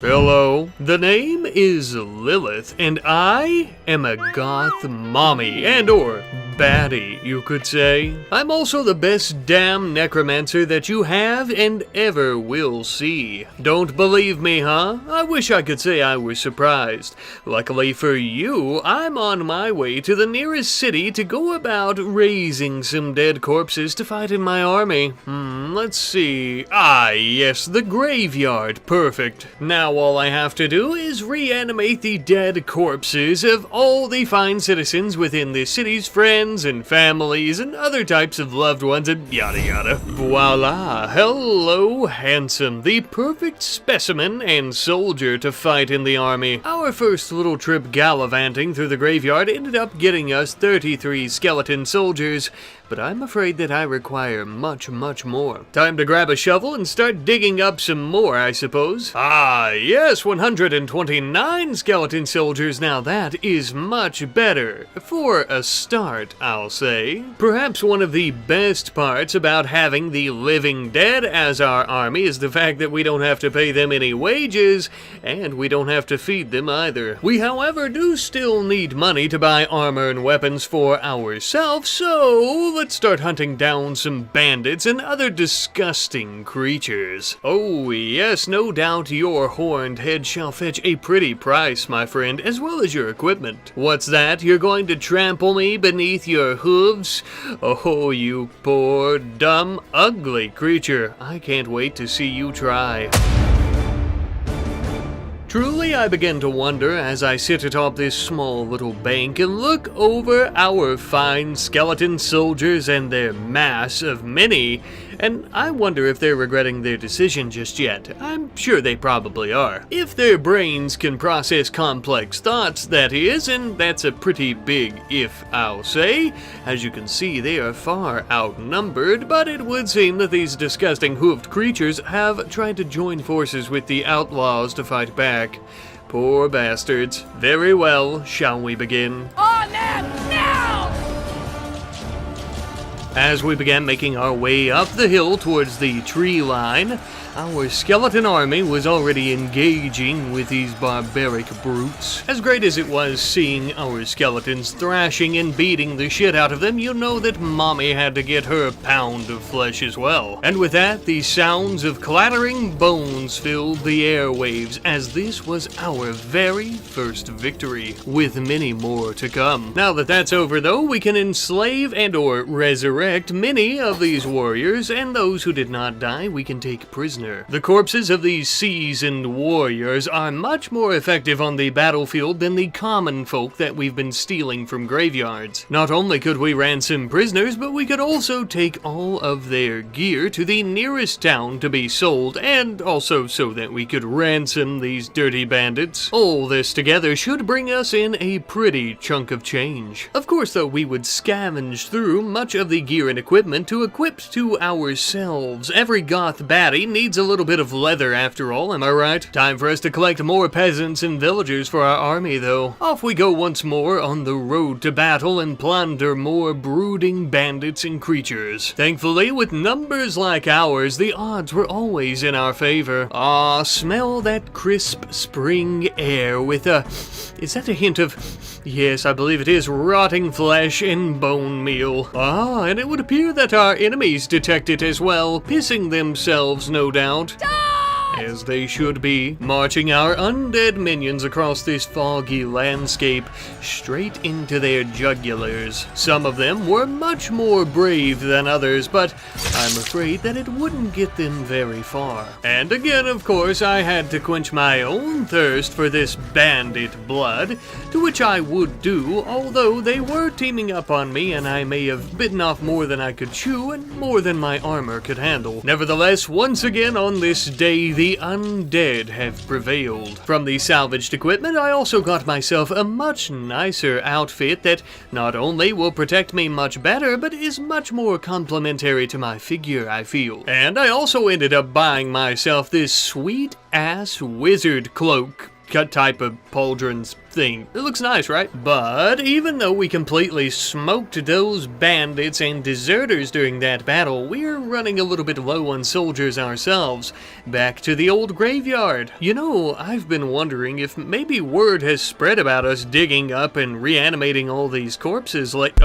Hello, the name is Lilith, and I am a goth mommy, and/or baddie, you could say. I'm also the best damn necromancer that you have and ever will see. Don't believe me, huh? I wish I could say I was surprised. Luckily for you, I'm on my way to the nearest city to go about raising some dead corpses to fight in my army. Let's see. Ah, yes, the graveyard. Perfect. Now all I have to do is reanimate the dead corpses of all the fine citizens within the city's friends and families and other types of loved ones and yada yada. Voila! Hello, handsome. The perfect specimen and soldier to fight in the army. Our first little trip gallivanting through the graveyard ended up getting us 33 skeleton soldiers, but I'm afraid that I require much more. Time to grab a shovel and start digging up some more, I suppose. Ah, yes, 129 skeleton soldiers. Now that is much better. For a start, I'll say. Perhaps one of the best parts about having the living dead as our army is the fact that we don't have to pay them any wages, and we don't have to feed them either. We, however, do still need money to buy armor and weapons for ourselves, so let's start hunting down some bandits and other disgusting creatures. Oh yes, no doubt your horned head shall fetch a pretty price, my friend, as well as your equipment. What's that? You're going to trample me beneath your hooves? Oh, you poor, dumb, ugly creature. I can't wait to see you try. Truly, I begin to wonder as I sit atop this small little bank and look over our fine skeleton soldiers and their mass of many, and I wonder if they're regretting their decision just yet. I'm sure they probably are. If their brains can process complex thoughts, that is, and that's a pretty big if, I'll say. As you can see, they are far outnumbered, but it would seem that these disgusting hoofed creatures have tried to join forces with the outlaws to fight back. Poor bastards. Very well, shall we begin? On them now! As we began making our way up the hill towards the tree line, our skeleton army was already engaging with these barbaric brutes. As great as it was seeing our skeletons thrashing and beating the shit out of them, you know that Mommy had to get her pound of flesh as well. And with that, the sounds of clattering bones filled the airwaves, as this was our very first victory, with many more to come. Now that that's over though, we can enslave and/or resurrect many of these warriors, and those who did not die we can take prisoner. The corpses of these seasoned warriors are much more effective on the battlefield than the common folk that we've been stealing from graveyards. Not only could we ransom prisoners, but we could also take all of their gear to the nearest town to be sold, and also so that we could ransom these dirty bandits. All this together should bring us in a pretty chunk of change. Of course, though, we would scavenge through much of the gear and equipment to equip to ourselves. Every goth baddie needs a little bit of leather after all, am I right? Time for us to collect more peasants and villagers for our army though. Off we go once more on the road to battle and plunder more brooding bandits and creatures. Thankfully, with numbers like ours, the odds were always in our favor. Ah, smell that crisp spring air with a... is that a hint of... yes, I believe it is rotting flesh and bone meal. Ah, and it would appear that our enemies detect it as well, pissing themselves, no doubt. As they should be, marching our undead minions across this foggy landscape, straight into their jugulars. Some of them were much more brave than others, but I'm afraid that it wouldn't get them very far. And again, of course, I had to quench my own thirst for this bandit blood, to which I would do, although they were teaming up on me and I may have bitten off more than I could chew and more than my armor could handle. Nevertheless, once again on this day, the undead have prevailed. From the salvaged equipment, I also got myself a much nicer outfit that not only will protect me much better, but is much more complementary to my figure, I feel. And I also ended up buying myself this sweet-ass wizard cloak. cut type of pauldrons thing. It looks nice, right? But even though we completely smoked those bandits and deserters during that battle, we're running a little bit low on soldiers ourselves. Back to the old graveyard. You know, I've been wondering if maybe word has spread about us digging up and reanimating all these corpses like...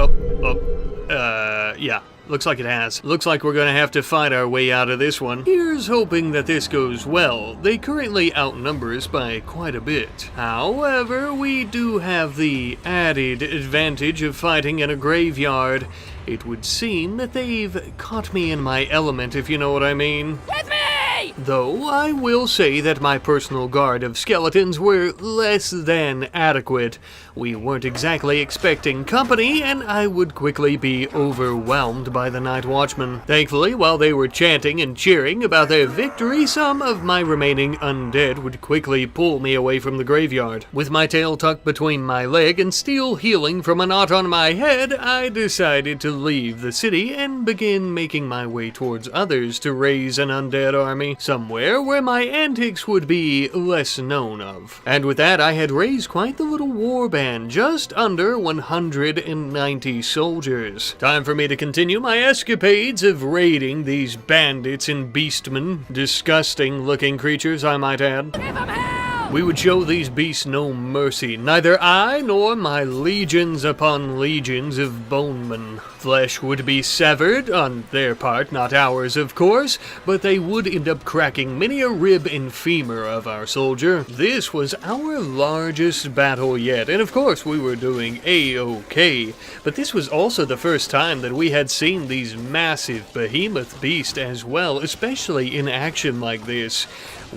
yeah. Looks like it has. Looks like we're gonna have to fight our way out of this one. Here's hoping that this goes well. They currently outnumber us by quite a bit. However, we do have the added advantage of fighting in a graveyard. It would seem that they've caught me in my element, if you know what I mean. With me! Though I will say that my personal guard of skeletons were less than adequate. We weren't exactly expecting company, and I would quickly be overwhelmed by the night watchmen. Thankfully, while they were chanting and cheering about their victory, some of my remaining undead would quickly pull me away from the graveyard. With my tail tucked between my leg and still healing from a knot on my head, I decided to leave the city and begin making my way towards others to raise an undead army, somewhere where my antics would be less known of. And with that, I had raised quite the little warband, just under 190 soldiers. Time for me to continue my escapades of raiding these bandits and beastmen. Disgusting looking creatures, I might add. Give 'em hell! We would show these beasts no mercy, neither I nor my legions upon legions of bonemen. Flesh would be severed, on their part, not ours of course, but they would end up cracking many a rib and femur of our soldier. This was our largest battle yet, and of course we were doing A-OK, but this was also the first time that we had seen these massive behemoth beasts as well, especially in action like this.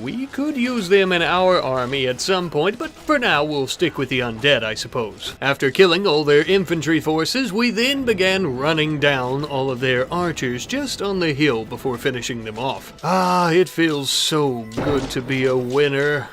We could use them in our army at some point, but for now we'll stick with the undead, I suppose. After killing all their infantry forces, we then began running down all of their archers just on the hill before finishing them off. Ah, it feels so good to be a winner.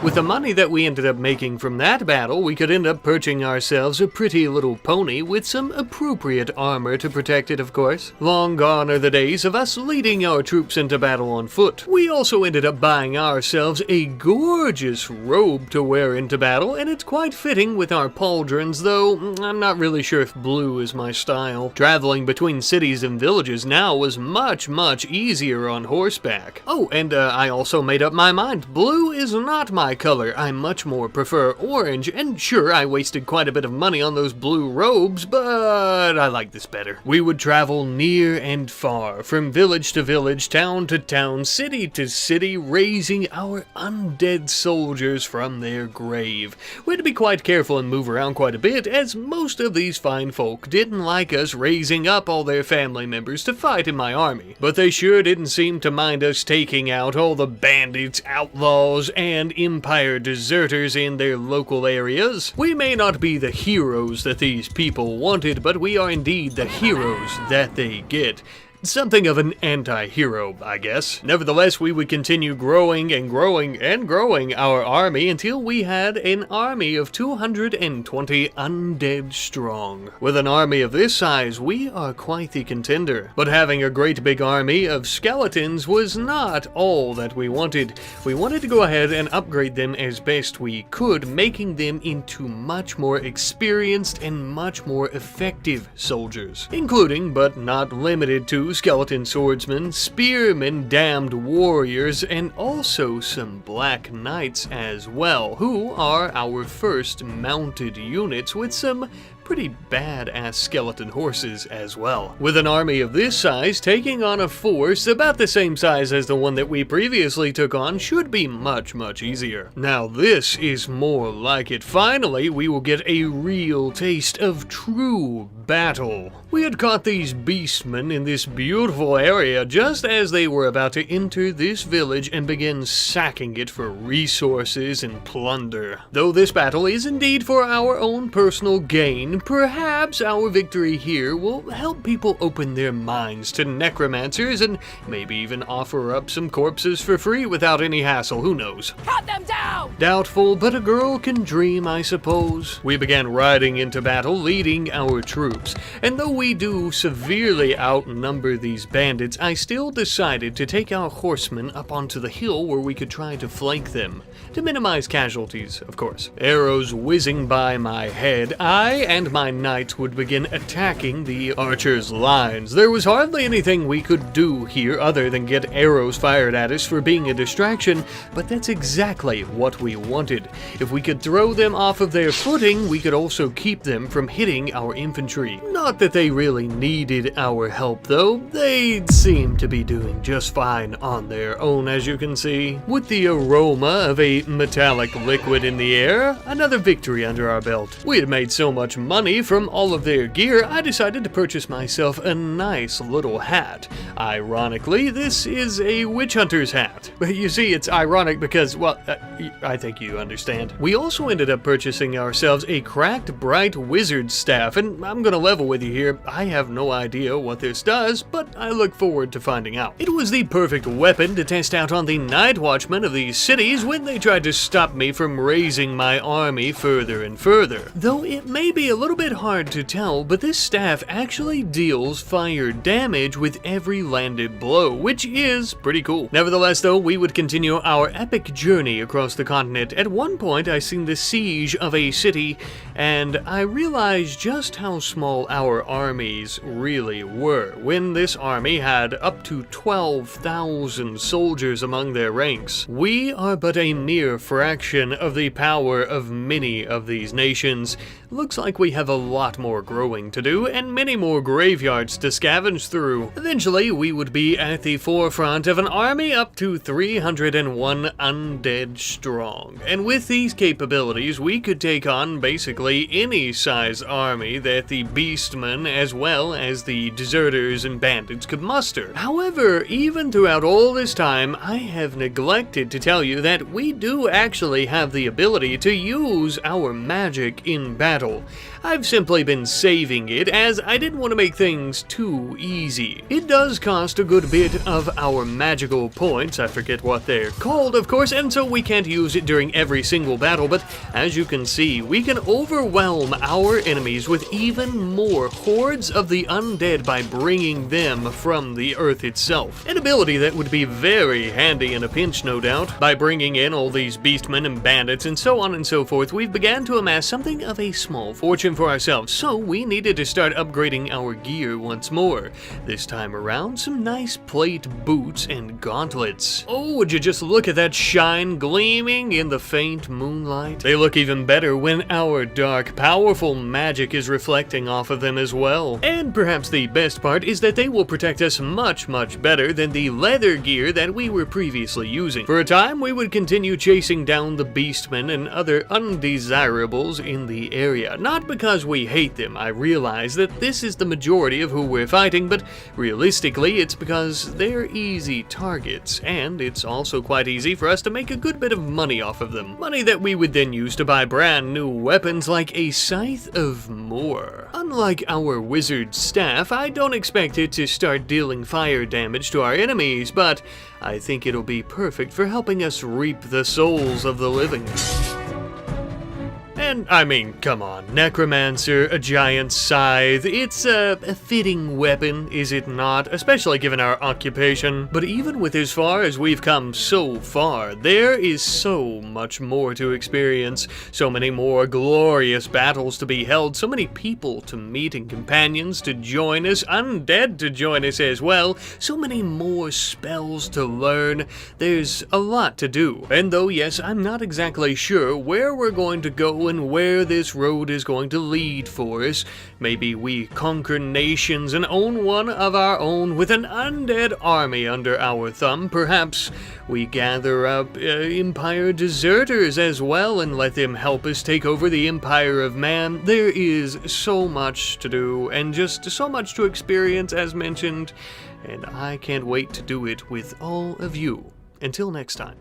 With the money that we ended up making from that battle, we could end up purchasing ourselves a pretty little pony with some appropriate armor to protect it, of course. Long gone are the days of us leading our troops into battle on foot. We also ended up buying ourselves a gorgeous robe to wear into battle, and it's quite fitting with our pauldrons, though I'm not really sure if blue is my style. Traveling between cities and villages now was much easier on horseback. Oh, and I also made up my mind. Blue is not my color. I much more prefer orange, and sure, I wasted quite a bit of money on those blue robes, but I like this better. We would travel near and far, from village to village, town to town, city to city, raising our undead soldiers from their grave. We had to be quite careful and move around quite a bit, as most of these fine folk didn't like us raising up all their family members to fight in my army. But they sure didn't seem to mind us taking out all the bandits, outlaws, and Empire deserters in their local areas. We may not be the heroes that these people wanted, but we are indeed the heroes that they get. Something of an anti-hero, I guess. Nevertheless, we would continue growing and growing and growing our army until we had an army of 220 undead strong. With an army of this size, we are quite the contender. But having a great big army of skeletons was not all that we wanted. We wanted to go ahead and upgrade them as best we could, making them into much more experienced and much more effective soldiers, including but not limited to skeleton swordsmen, spearmen, damned warriors, and also some black knights as well, who are our first mounted units with some pretty badass skeleton horses as well. With an army of this size, taking on a force about the same size as the one that we previously took on should be much easier. Now this is more like it. Finally, we will get a real taste of true battle. We had caught these beastmen in this beautiful area just as they were about to enter this village and begin sacking it for resources and plunder. Though this battle is indeed for our own personal gain, and perhaps our victory here will help people open their minds to necromancers and maybe even offer up some corpses for free without any hassle, who knows. Cut them down! Doubtful, but a girl can dream, I suppose. We began riding into battle, leading our troops, and though we do severely outnumber these bandits, I still decided to take our horsemen up onto the hill where we could try to flank them, to minimize casualties, of course. Arrows whizzing by my head, I and my knights would begin attacking the archers' lines. There was hardly anything we could do here other than get arrows fired at us for being a distraction, but that's exactly what we wanted. If we could throw them off of their footing, we could also keep them from hitting our infantry. Not that they really needed our help, though. They seem to be doing just fine on their own, as you can see. With the aroma of a metallic liquid in the air, another victory under our belt. We had made so much money from all of their gear, I decided to purchase myself a nice little hat. Ironically, this is a witch hunter's hat. But you see, it's ironic because, well, I think you understand. We also ended up purchasing ourselves a cracked bright wizard staff, and I'm gonna level with you here, I have no idea what this does, but I look forward to finding out. It was the perfect weapon to test out on the night watchmen of these cities when they tried to stop me from raising my army further and further. Though it may be a little bit hard to tell, but this staff actually deals fire damage with every landed blow, which is pretty cool. Nevertheless though, we would continue our epic journey across the continent. At one point I seen the siege of a city, and I realized just how small our armies really were, when this army had up to 12,000 soldiers among their ranks. We are but a mere fraction of the power of many of these nations. Looks like we have a lot more growing to do, and many more graveyards to scavenge through. Eventually, we would be at the forefront of an army up to 301 undead strong. And with these capabilities, we could take on basically any size army that the beastmen as well as the deserters and bandits could muster. However, even throughout all this time, I have neglected to tell you that we do actually have the ability to use our magic in battle. I've simply been saving it as I didn't want to make things too easy. It does cost a good bit of our magical points, I forget what they're called of course, and so we can't use it during every single battle, but as you can see, we can overwhelm our enemies with even more hordes of the undead by bringing them from the earth itself. An ability that would be very handy in a pinch, no doubt. By bringing in all these beastmen and bandits and so on and so forth, we've began to amass something of a small fortune for ourselves, so we needed to start upgrading our gear once more. This time around, some nice plate boots and gauntlets. Oh, would you just look at that shine gleaming in the faint moonlight? They look even better when our dark, powerful magic is reflecting off of them as well. And perhaps the best part is that they will protect us much, much better than the leather gear that we were previously using. For a time, we would continue chasing down the beastmen and other undesirables in the area. Not because we hate them, I realize that this is the majority of who we're fighting, but realistically it's because they're easy targets, and it's also quite easy for us to make a good bit of money off of them. Money that we would then use to buy brand new weapons like a Scythe of More. Unlike our wizard staff, I don't expect it to start dealing fire damage to our enemies, but I think it'll be perfect for helping us reap the souls of the living. And, I mean, come on, Necromancer, a giant scythe, it's a fitting weapon, is it not? Especially given our occupation. But even with as far as we've come so far, there is so much more to experience, so many more glorious battles to be held, so many people to meet and companions to join us, undead to join us as well, so many more spells to learn. There's a lot to do. And though, yes, I'm not exactly sure where we're going to go and where this road is going to lead for us. Maybe we conquer nations and own one of our own with an undead army under our thumb. Perhaps we gather up Empire deserters as well and let them help us take over the Empire of Man. There is so much to do and just so much to experience as mentioned, and I can't wait to do it with all of you. Until next time.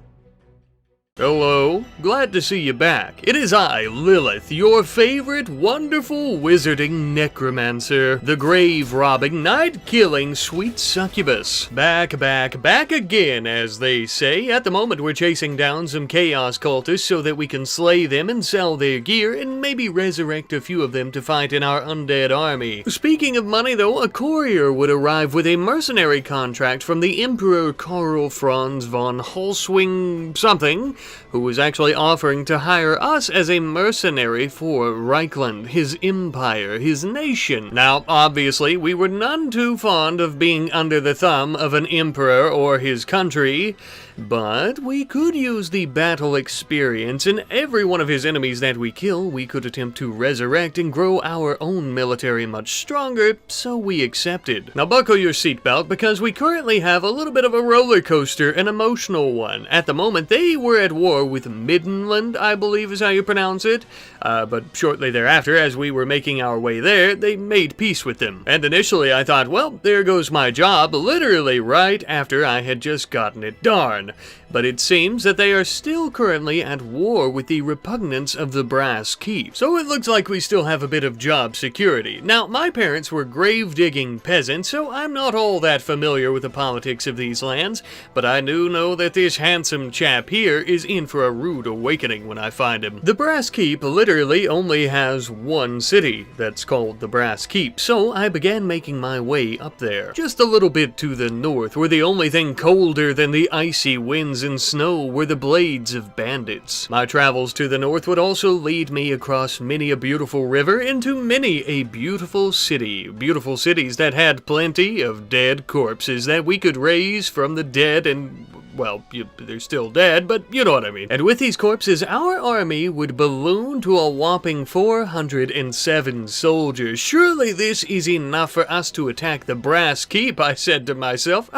Hello, glad to see you back. It is I, Lilith, your favorite wonderful wizarding necromancer, the grave-robbing, night-killing sweet succubus. Back again, as they say. At the moment, we're chasing down some chaos cultists so that we can slay them and sell their gear and maybe resurrect a few of them to fight in our undead army. Speaking of money, though, a courier would arrive with a mercenary contract from the Emperor Karl Franz von Holzwing something, who was actually offering to hire us as a mercenary for Reichland, his empire, his nation. Now, obviously, we were none too fond of being under the thumb of an emperor or his country, but we could use the battle experience, and every one of his enemies that we kill, we could attempt to resurrect and grow our own military much stronger, so we accepted. Now buckle your seatbelt, because we currently have a little bit of a roller coaster, an emotional one. At the moment, they were at war with Middenland, I believe is how you pronounce it, but shortly thereafter, as we were making our way there, they made peace with them. And initially I thought, well, there goes my job, literally right after I had just gotten it done. But it seems that they are still currently at war with the repugnance of the Brass Keep. So it looks like we still have a bit of job security. Now, my parents were grave-digging peasants, so I'm not all that familiar with the politics of these lands, but I do know that this handsome chap here is in for a rude awakening when I find him. The Brass Keep literally only has one city that's called the Brass Keep, so I began making my way up there. Just a little bit to the north, where the only thing colder than the icy winds and snow were the blades of bandits. My travels to the north would also lead me across many a beautiful river into many a beautiful city. Beautiful cities that had plenty of dead corpses that we could raise from the dead and, well, they're still dead, but you know what I mean. And with these corpses, our army would balloon to a whopping 407 soldiers. Surely this is enough for us to attack the Brass Keep, I said to myself.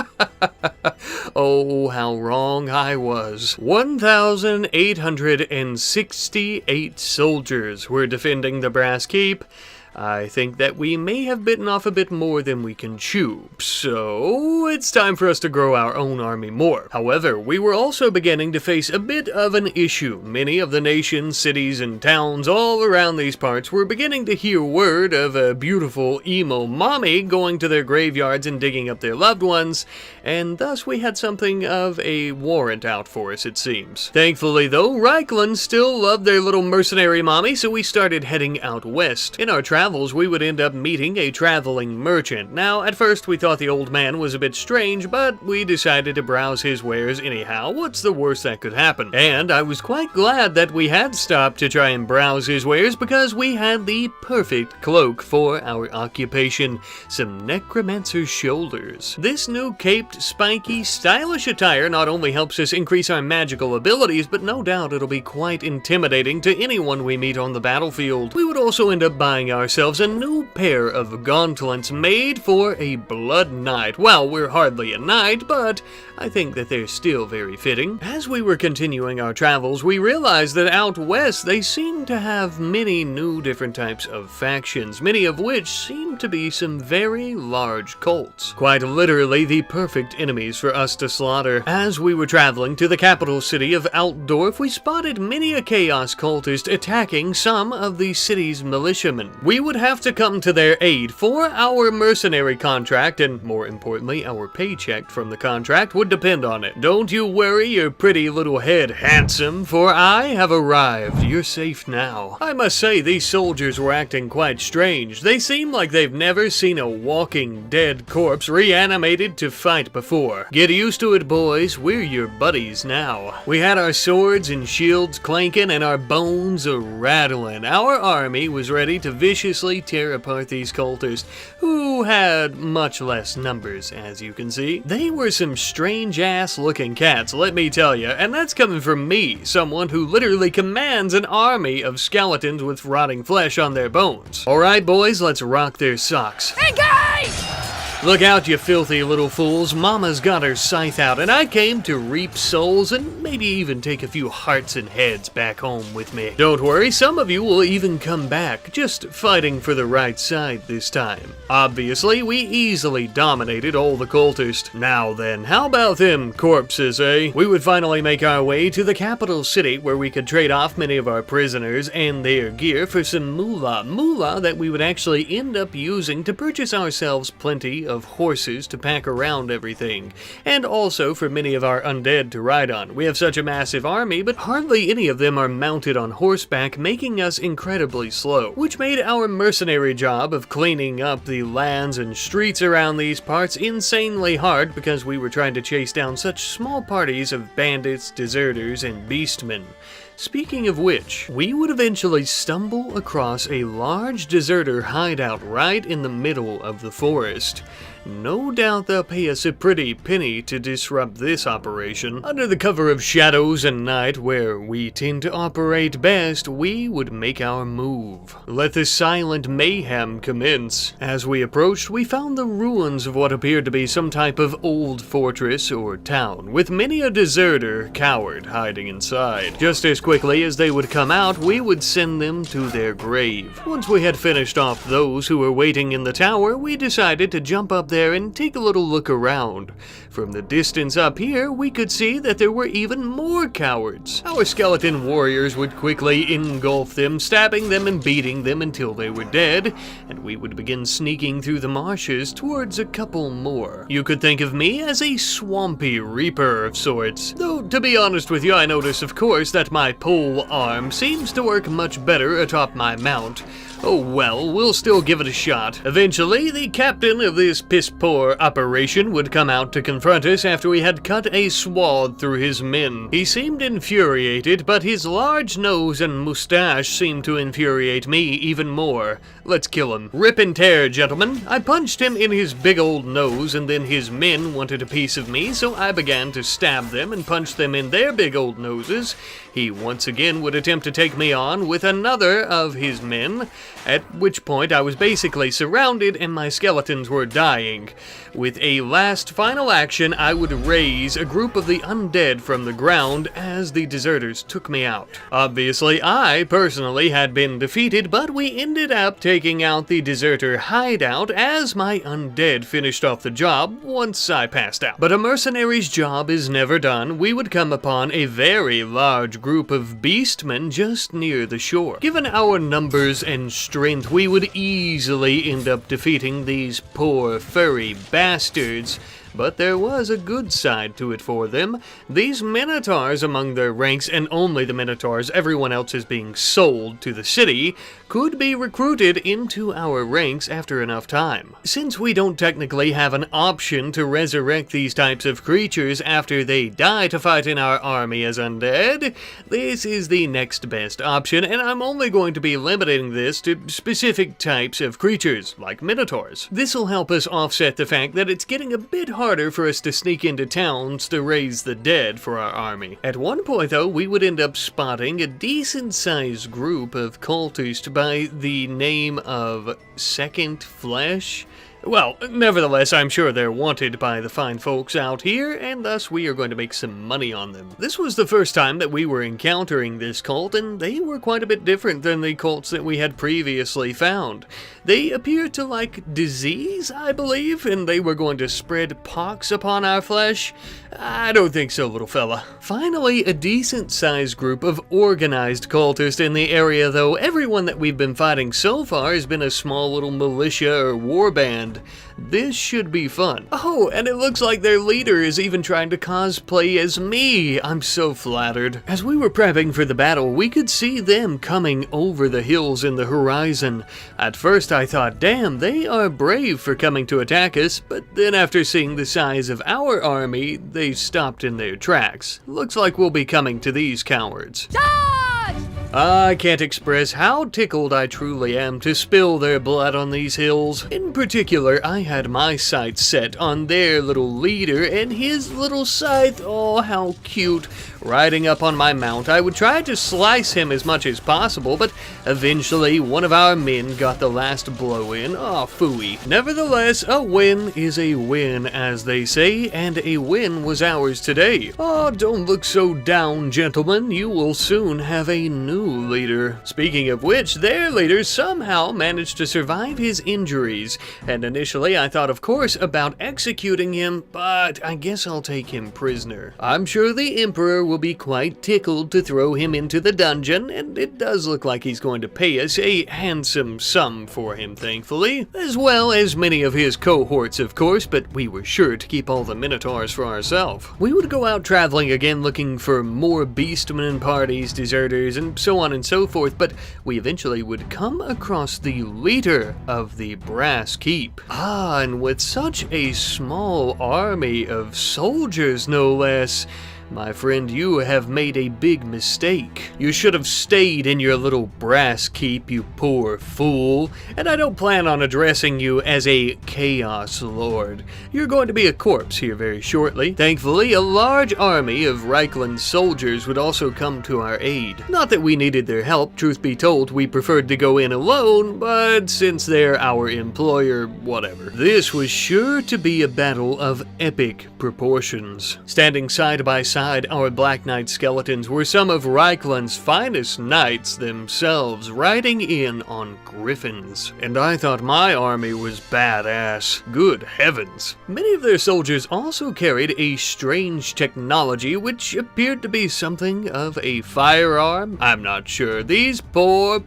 Oh, how wrong I was. 1,868 soldiers were defending the Brass Keep. I think that we may have bitten off a bit more than we can chew, so it's time for us to grow our own army more. However, we were also beginning to face a bit of an issue. Many of the nations, cities, and towns all around these parts were beginning to hear word of a beautiful emo mommy going to their graveyards and digging up their loved ones, and thus we had something of a warrant out for us, it seems. Thankfully, though, Reichland still loved their little mercenary mommy, so we started heading out west. In our travels, we would end up meeting a traveling merchant. Now, at first we thought the old man was a bit strange, but we decided to browse his wares anyhow. What's the worst that could happen? And I was quite glad that we had stopped to try and browse his wares, because we had the perfect cloak for our occupation, some Necromancer shoulders. This new caped, spiky, stylish attire not only helps us increase our magical abilities, but no doubt it'll be quite intimidating to anyone we meet on the battlefield. We would also end up buying ourselves a new pair of gauntlets made for a blood knight. Well, we're hardly a knight, but I think that they're still very fitting. As we were continuing our travels, we realized that out west they seem to have many new different types of factions, many of which seem to be some very large cults. Quite literally the perfect enemies for us to slaughter. As we were traveling to the capital city of Altdorf, we spotted many a chaos cultist attacking some of the city's militiamen. We would have to come to their aid, for our mercenary contract, and more importantly, our paycheck from the contract, would depend on it. Don't you worry your pretty little head, handsome, for I have arrived. You're safe now. I must say, these soldiers were acting quite strange. They seem like they've never seen a walking dead corpse reanimated to fight before. Get used to it, boys. We're your buddies now. We had our swords and shields clanking and our bones a-rattling. Our army was ready to viciously tear apart these cultists, who had much less numbers, as you can see. They were some strange-ass looking cats, let me tell you, and that's coming from me, someone who literally commands an army of skeletons with rotting flesh on their bones. Alright boys, let's rock their socks. Hey guys! Look out, you filthy little fools. Mama's got her scythe out, and I came to reap souls and maybe even take a few hearts and heads back home with me. Don't worry, some of you will even come back, just fighting for the right side this time. Obviously, we easily dominated all the cultists. Now then, how about them corpses, eh? We would finally make our way to the capital city where we could trade off many of our prisoners and their gear for some moolah that we would actually end up using to purchase ourselves plenty of horses to pack around everything, and also for many of our undead to ride on. We have such a massive army, but hardly any of them are mounted on horseback, making us incredibly slow, which made our mercenary job of cleaning up the lands and streets around these parts insanely hard because we were trying to chase down such small parties of bandits, deserters, and beastmen. Speaking of which, we would eventually stumble across a large deserter hideout right in the middle of the forest. No doubt they'll pay us a pretty penny to disrupt this operation. Under the cover of shadows and night, where we tend to operate best, we would make our move. Let the silent mayhem commence. As we approached, we found the ruins of what appeared to be some type of old fortress or town, with many a deserter coward hiding inside. Just as quickly as they would come out, we would send them to their grave. Once we had finished off those who were waiting in the tower, we decided to jump up there and take a little look around. From the distance up here, we could see that there were even more cowards. Our skeleton warriors would quickly engulf them, stabbing them and beating them until they were dead, and we would begin sneaking through the marshes towards a couple more. You could think of me as a swampy reaper of sorts. Though, to be honest with you, I notice, of course, that my pole arm seems to work much better atop my mount. Oh well, we'll still give it a shot. Eventually, the captain of this piss-poor operation would come out to confront us after we had cut a swath through his men. He seemed infuriated, but his large nose and mustache seemed to infuriate me even more. Let's kill him. Rip and tear, gentlemen. I punched him in his big old nose, and then his men wanted a piece of me, so I began to stab them and punch them in their big old noses. He once again would attempt to take me on with another of his men, at which point I was basically surrounded and my skeletons were dying. With a last final action, I would raise a group of the undead from the ground as the deserters took me out. Obviously, I personally had been defeated, but we ended up taking out the deserter hideout as my undead finished off the job once I passed out. But a mercenary's job is never done. We would come upon a very large group of beastmen just near the shore. Given our numbers and strength, we would easily end up defeating these poor furry bastards. But there was a good side to it for them. These Minotaurs among their ranks, and only the Minotaurs, everyone else is being sold to the city, could be recruited into our ranks after enough time. Since we don't technically have an option to resurrect these types of creatures after they die to fight in our army as undead, this is the next best option, and I'm only going to be limiting this to specific types of creatures, like Minotaurs. This will help us offset the fact that it's getting a bit harder for us to sneak into towns to raise the dead for our army. At one point, though, we would end up spotting a decent-sized group of cultists by the name of Second Flesh. Well, nevertheless, I'm sure they're wanted by the fine folks out here, and thus we are going to make some money on them. This was the first time that we were encountering this cult, and they were quite a bit different than the cults that we had previously found. They appeared to like disease, I believe, and they were going to spread pox upon our flesh. I don't think so, little fella. Finally, a decent-sized group of organized cultists in the area, though everyone that we've been fighting so far has been a small little militia or warband. This should be fun. Oh, and it looks like their leader is even trying to cosplay as me. I'm so flattered. As we were prepping for the battle, we could see them coming over the hills in the horizon. At first I thought, damn, they are brave for coming to attack us, but then after seeing the size of our army, they stopped in their tracks. Looks like we'll be coming to these cowards. I can't express how tickled I truly am to spill their blood on these hills. In particular, I had my sights set on their little leader and his little scythe. Oh, how cute. Riding up on my mount, I would try to slice him as much as possible, but eventually one of our men got the last blow in. Oh, phooey. Nevertheless, a win is a win, as they say, and a win was ours today. Oh, don't look so down, gentlemen. You will soon have a new leader. Speaking of which, their leader somehow managed to survive his injuries, and initially I thought, of course, about executing him, but I guess I'll take him prisoner. I'm sure the Emperor will be quite tickled to throw him into the dungeon, and it does look like he's going to pay us a handsome sum for him, thankfully, as well as many of his cohorts, of course, but we were sure to keep all the Minotaurs for ourselves. We would go out traveling again looking for more beastmen parties, deserters, and so on and so forth, but we eventually would come across the leader of the Brass Keep. Ah, and with such a small army of soldiers, no less, my friend, you have made a big mistake. You should have stayed in your little Brass Keep, you poor fool. And I don't plan on addressing you as a Chaos Lord. You're going to be a corpse here very shortly. Thankfully, a large army of Reichland's soldiers would also come to our aid. Not that we needed their help, truth be told, we preferred to go in alone, but since they're our employer, whatever. This was sure to be a battle of epic proportions. Standing side by side, our Black Knight skeletons were some of Reichland's finest knights themselves, riding in on griffins. And I thought my army was badass. Good heavens. Many of their soldiers also carried a strange technology which appeared to be something of a firearm. I'm not sure. These poor,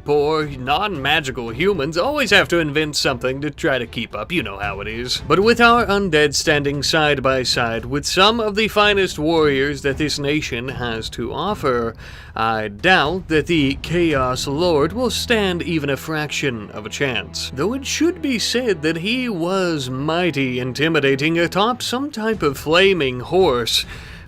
non-magical humans always have to invent something to try to keep up. You know how it is. But with our undead standing side by side with some of the finest warriors that this nation has to offer, I doubt that the Chaos Lord will stand even a fraction of a chance. Though it should be said that he was mighty intimidating atop some type of flaming horse.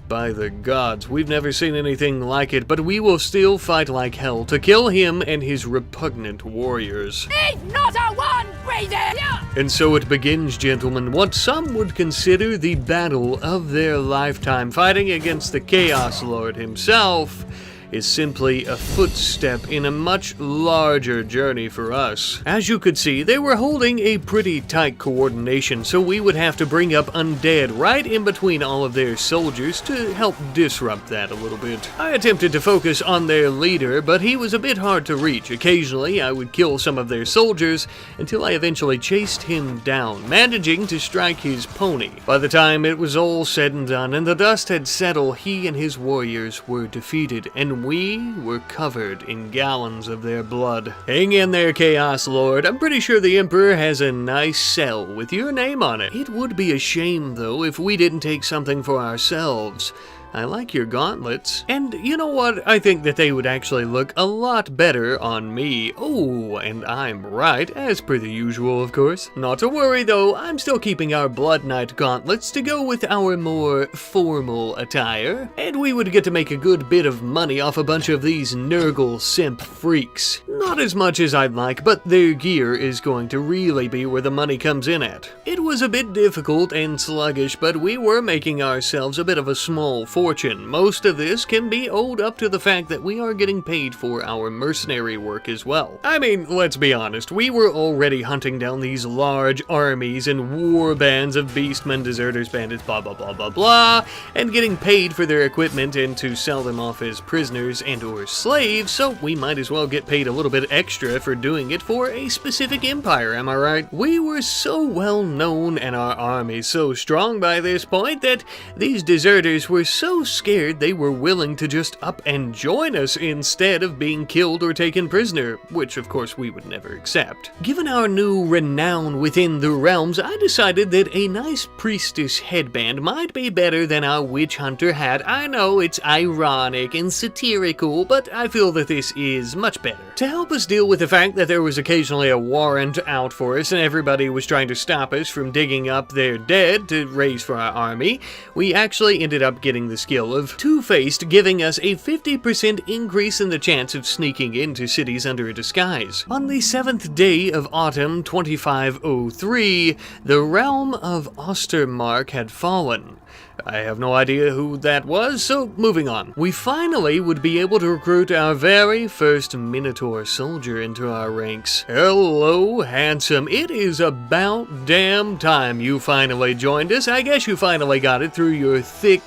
By the gods, we've never seen anything like it, but we will still fight like hell to kill him and his repugnant warriors. He's not a one breathing! And so it begins, gentlemen, what some would consider the battle of their lifetime. Fighting against the Chaos Lord himself is simply a footstep in a much larger journey for us. As you could see, they were holding a pretty tight coordination, so we would have to bring up undead right in between all of their soldiers to help disrupt that a little bit. I attempted to focus on their leader, but he was a bit hard to reach. Occasionally, I would kill some of their soldiers until I eventually chased him down, managing to strike his pony. By the time it was all said and done and the dust had settled, he and his warriors were defeated, and we were covered in gallons of their blood. Hang in there, Chaos Lord. I'm pretty sure the Emperor has a nice cell with your name on it. It would be a shame, though, if we didn't take something for ourselves. I like your gauntlets. And you know what? I think that they would actually look a lot better on me. Oh, and I'm right, as per the usual, of course. Not to worry, though. I'm still keeping our Blood Knight gauntlets to go with our more formal attire. And we would get to make a good bit of money off a bunch of these Nurgle simp freaks. Not as much as I'd like, but their gear is going to really be where the money comes in at. It was a bit difficult and sluggish, but we were making ourselves a bit of a small fortune. Most of this can be owed up to the fact that we are getting paid for our mercenary work as well. I mean, let's be honest, we were already hunting down these large armies and war bands of beastmen, deserters, bandits, blah blah blah blah blah, and getting paid for their equipment and to sell them off as prisoners and or slaves, so we might as well get paid a little bit extra for doing it for a specific empire, am I right? We were so well known and our army so strong by this point that these deserters were so scared they were willing to just up and join us instead of being killed or taken prisoner, which of course we would never accept. Given our new renown within the realms, I decided that a nice priestess headband might be better than our witch hunter hat. I know it's ironic and satirical, but I feel that this is much better. To help us deal with the fact that there was occasionally a warrant out for us and everybody was trying to stop us from digging up their dead to raise for our army, we actually ended up getting the the skill of Two-Faced, giving us a 50% increase in the chance of sneaking into cities under a disguise. On the 7th day of autumn 2503, the realm of Ostermark had fallen. I have no idea who that was, so moving on. We finally would be able to recruit our very first Minotaur soldier into our ranks. Hello, handsome. It is about damn time you finally joined us. I guess you finally got it through your thick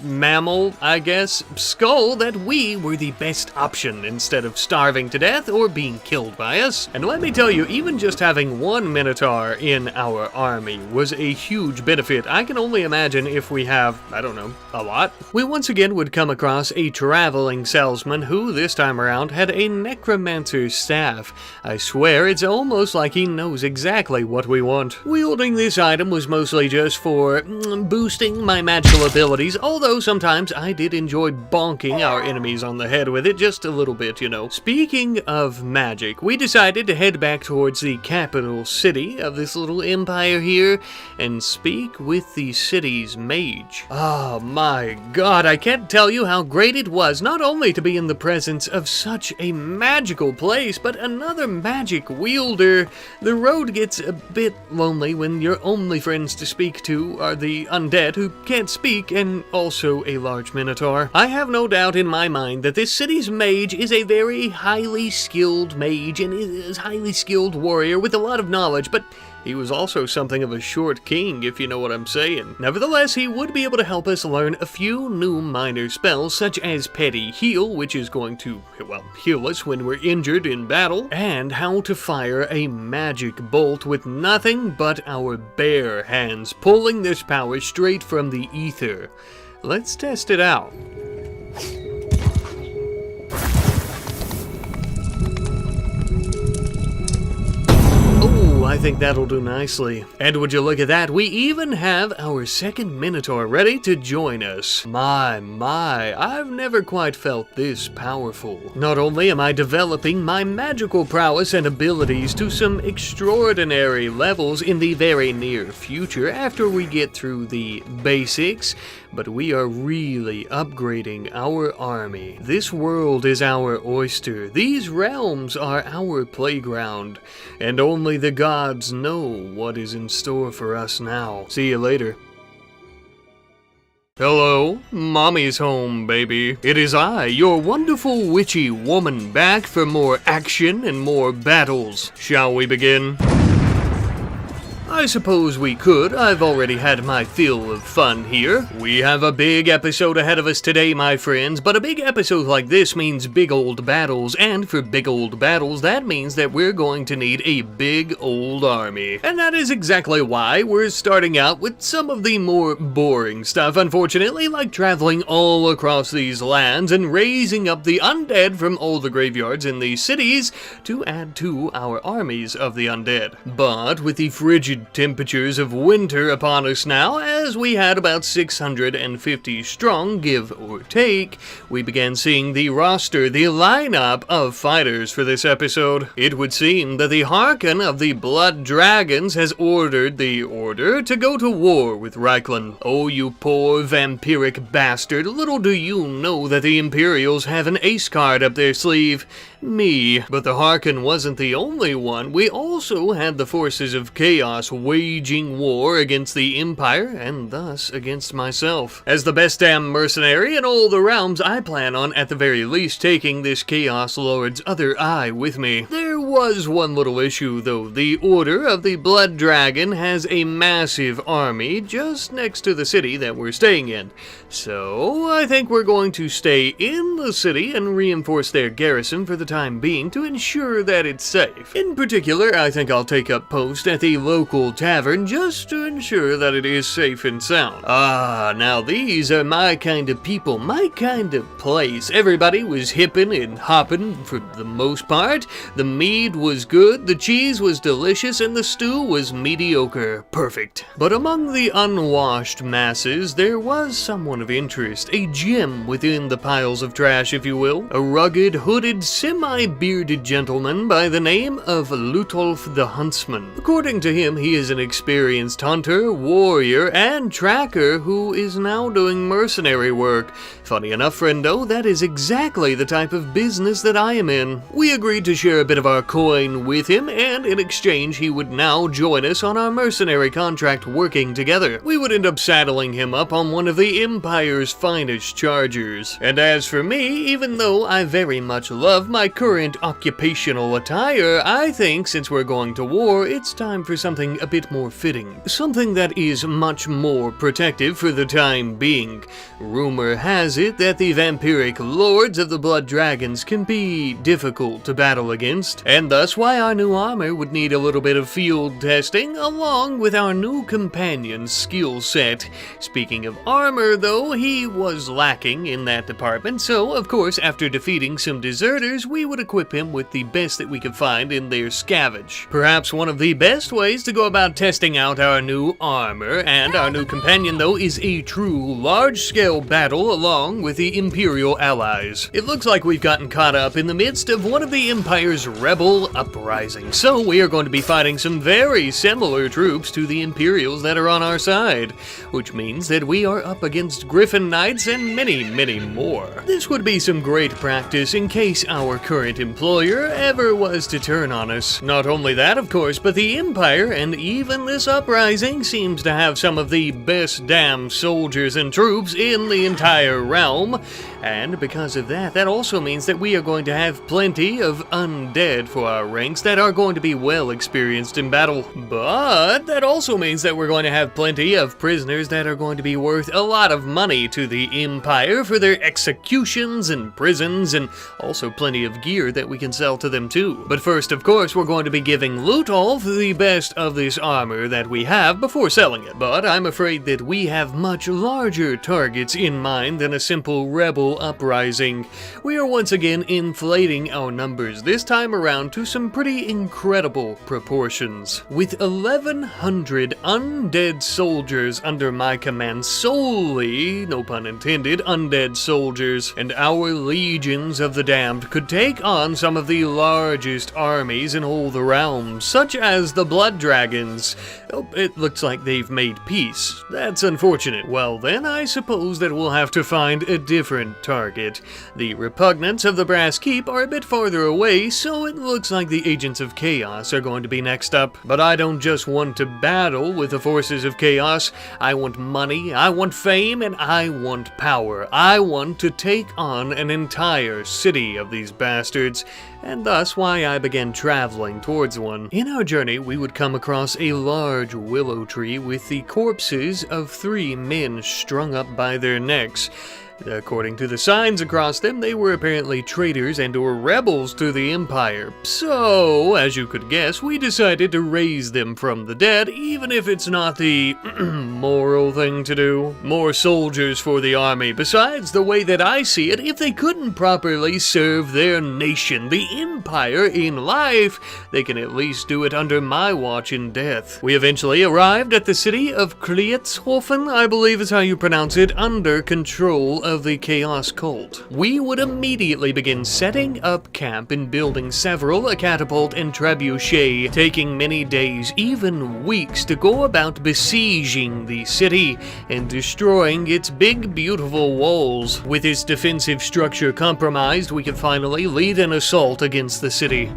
mammal, I guess, skull that we were the best option instead of starving to death or being killed by us. And let me tell you, even just having one Minotaur in our army was a huge benefit. I can only imagine if we have, I don't know, a lot. We once again would come across a traveling salesman who, this time around, had a Necromancer staff. I swear it's almost like he knows exactly what we want. Wielding this item was mostly just for boosting my magical abilities, although sometimes I did enjoy bonking our enemies on the head with it just a little bit, you know. Speaking of magic, we decided to head back towards the capital city of this little empire here and speak with the city's mage. Oh my god, I can't tell you how great it was not only to be in the presence of such a magical place, but another magic wielder. The road gets a bit lonely when your only friends to speak to are the undead who can't speak and also a large Minotaur. I have no doubt in my mind that this city's mage is a very highly skilled mage and is a highly skilled warrior with a lot of knowledge, but he was also something of a short king, if you know what I'm saying. Nevertheless, he would be able to help us learn a few new minor spells, such as Petty Heal, which is going to, well, heal us when we're injured in battle, and how to fire a magic bolt with nothing but our bare hands, pulling this power straight from the ether. Let's test it out. I think that'll do nicely. And would you look at that, we even have our second Minotaur ready to join us. My, I've never quite felt this powerful. Not only am I developing my magical prowess and abilities to some extraordinary levels in the very near future after we get through the basics, but we are really upgrading our army. This world is our oyster. These realms are our playground. And only the gods know what is in store for us now. See you later. Hello, mommy's home, baby. It is I, your wonderful witchy woman, back for more action and more battles. Shall we begin? I suppose we could. I've already had my fill of fun here. We have a big episode ahead of us today, my friends, but a big episode like this means big old battles, and for big old battles, that means that we're going to need a big old army. And that is exactly why we're starting out with some of the more boring stuff, unfortunately, like traveling all across these lands and raising up the undead from all the graveyards in these cities to add to our armies of the undead. But with the frigid temperatures of winter upon us now, as we had about 650 strong, give or take, we began seeing the roster, the lineup of fighters for this episode. It would seem that the Harkon of the Blood Dragons has ordered the Order to go to war with Reikland. Oh, you poor vampiric bastard, little do you know that the Imperials have an ace card up their sleeve. Me. But the Harkon wasn't the only one. We also had the forces of chaos waging war against the Empire, and thus against myself. As the best damn mercenary in all the realms, I plan on, at the very least, taking this Chaos Lord's other eye with me. There was one little issue, though. The Order of the Blood Dragon has a massive army just next to the city that we're staying in. So, I think we're going to stay in the city and reinforce their garrison for the time being to ensure that it's safe. In particular, I think I'll take up post at the local tavern just to ensure that it is safe and sound. Now these are my kind of people, my kind of place. Everybody was hippin' and hoppin' for the most part. The mead was good, the cheese was delicious, and the stew was mediocre. Perfect. But among the unwashed masses, there was someone of interest, a gem within the piles of trash, if you will. A rugged, hooded, semi-bearded gentleman by the name of Lutolf the Huntsman. According to him, he is an experienced hunter, warrior, and tracker who is now doing mercenary work. Funny enough, friendo, that is exactly the type of business that I am in. We agreed to share a bit of our coin with him, and in exchange he would now join us on our mercenary contract working together. We would end up saddling him up on one of the Empire's finest chargers. And as for me, even though I very much love my current occupational attire, I think since we're going to war, it's time for something a bit more fitting. Something that is much more protective for the time being. Rumor has it that the vampiric lords of the Blood Dragons can be difficult to battle against, and thus why our new armor would need a little bit of field testing, along with our new companion's skill set. Speaking of armor, though, he was lacking in that department, so of course after defeating some deserters, we would equip him with the best that we could find in their scavenge. Perhaps one of the best ways to go about testing out our new armor and our new companion, though, is a true large-scale battle along with the Imperial allies. It looks like we've gotten caught up in the midst of one of the Empire's rebel uprisings, so we are going to be fighting some very similar troops to the Imperials that are on our side, which means that we are up against Griffin Knights and many, many more. This would be some great practice in case our current employer ever was to turn on us. Not only that, of course, but the Empire and even this uprising seems to have some of the best damn soldiers and troops in the entire realm, and because of that, that also means that we are going to have plenty of undead for our ranks that are going to be well experienced in battle. But that also means that we're going to have plenty of prisoners that are going to be worth a lot of money to the Empire for their executions and prisons, and also plenty of gear that we can sell to them too. But first, of course, we're going to be giving Lutolf the best of this armor that we have before selling it. But I'm afraid that we have much larger targets in mind than a simple rebel uprising. We are once again inflating our numbers, this time around to some pretty incredible proportions. With 1,100 undead soldiers under my command solely, no pun intended, undead soldiers, and our legions of the damned could take on some of the largest armies in all the realms, such as the Blood Dragons. Oh, it looks like they've made peace. That's unfortunate. Well then, I suppose that we'll have to find a different target. The repugnants of the Brass Keep are a bit farther away, so it looks like the Agents of Chaos are going to be next up. But I don't just want to battle with the forces of chaos. I want money, I want fame, and I want power. I want to take on an entire city of these bastards, and thus why I began traveling towards one. In our journey, we would come across a large willow tree with the corpses of 3 men strung up by their necks. According to the signs across them, they were apparently traitors and/or rebels to the Empire. So, as you could guess, we decided to raise them from the dead, even if it's not the moral thing to do. More soldiers for the army. Besides, the way that I see it, if they couldn't properly serve their nation, the Empire, in life, they can at least do it under my watch in death. We eventually arrived at the city of Klietshofen, I believe is how you pronounce it, under control of the Chaos Cult. We would immediately begin setting up camp and building several a catapult and trebuchet, taking many days, even weeks, to go about besieging the city and destroying its big, beautiful walls. With its defensive structure compromised, we could finally lead an assault against the city.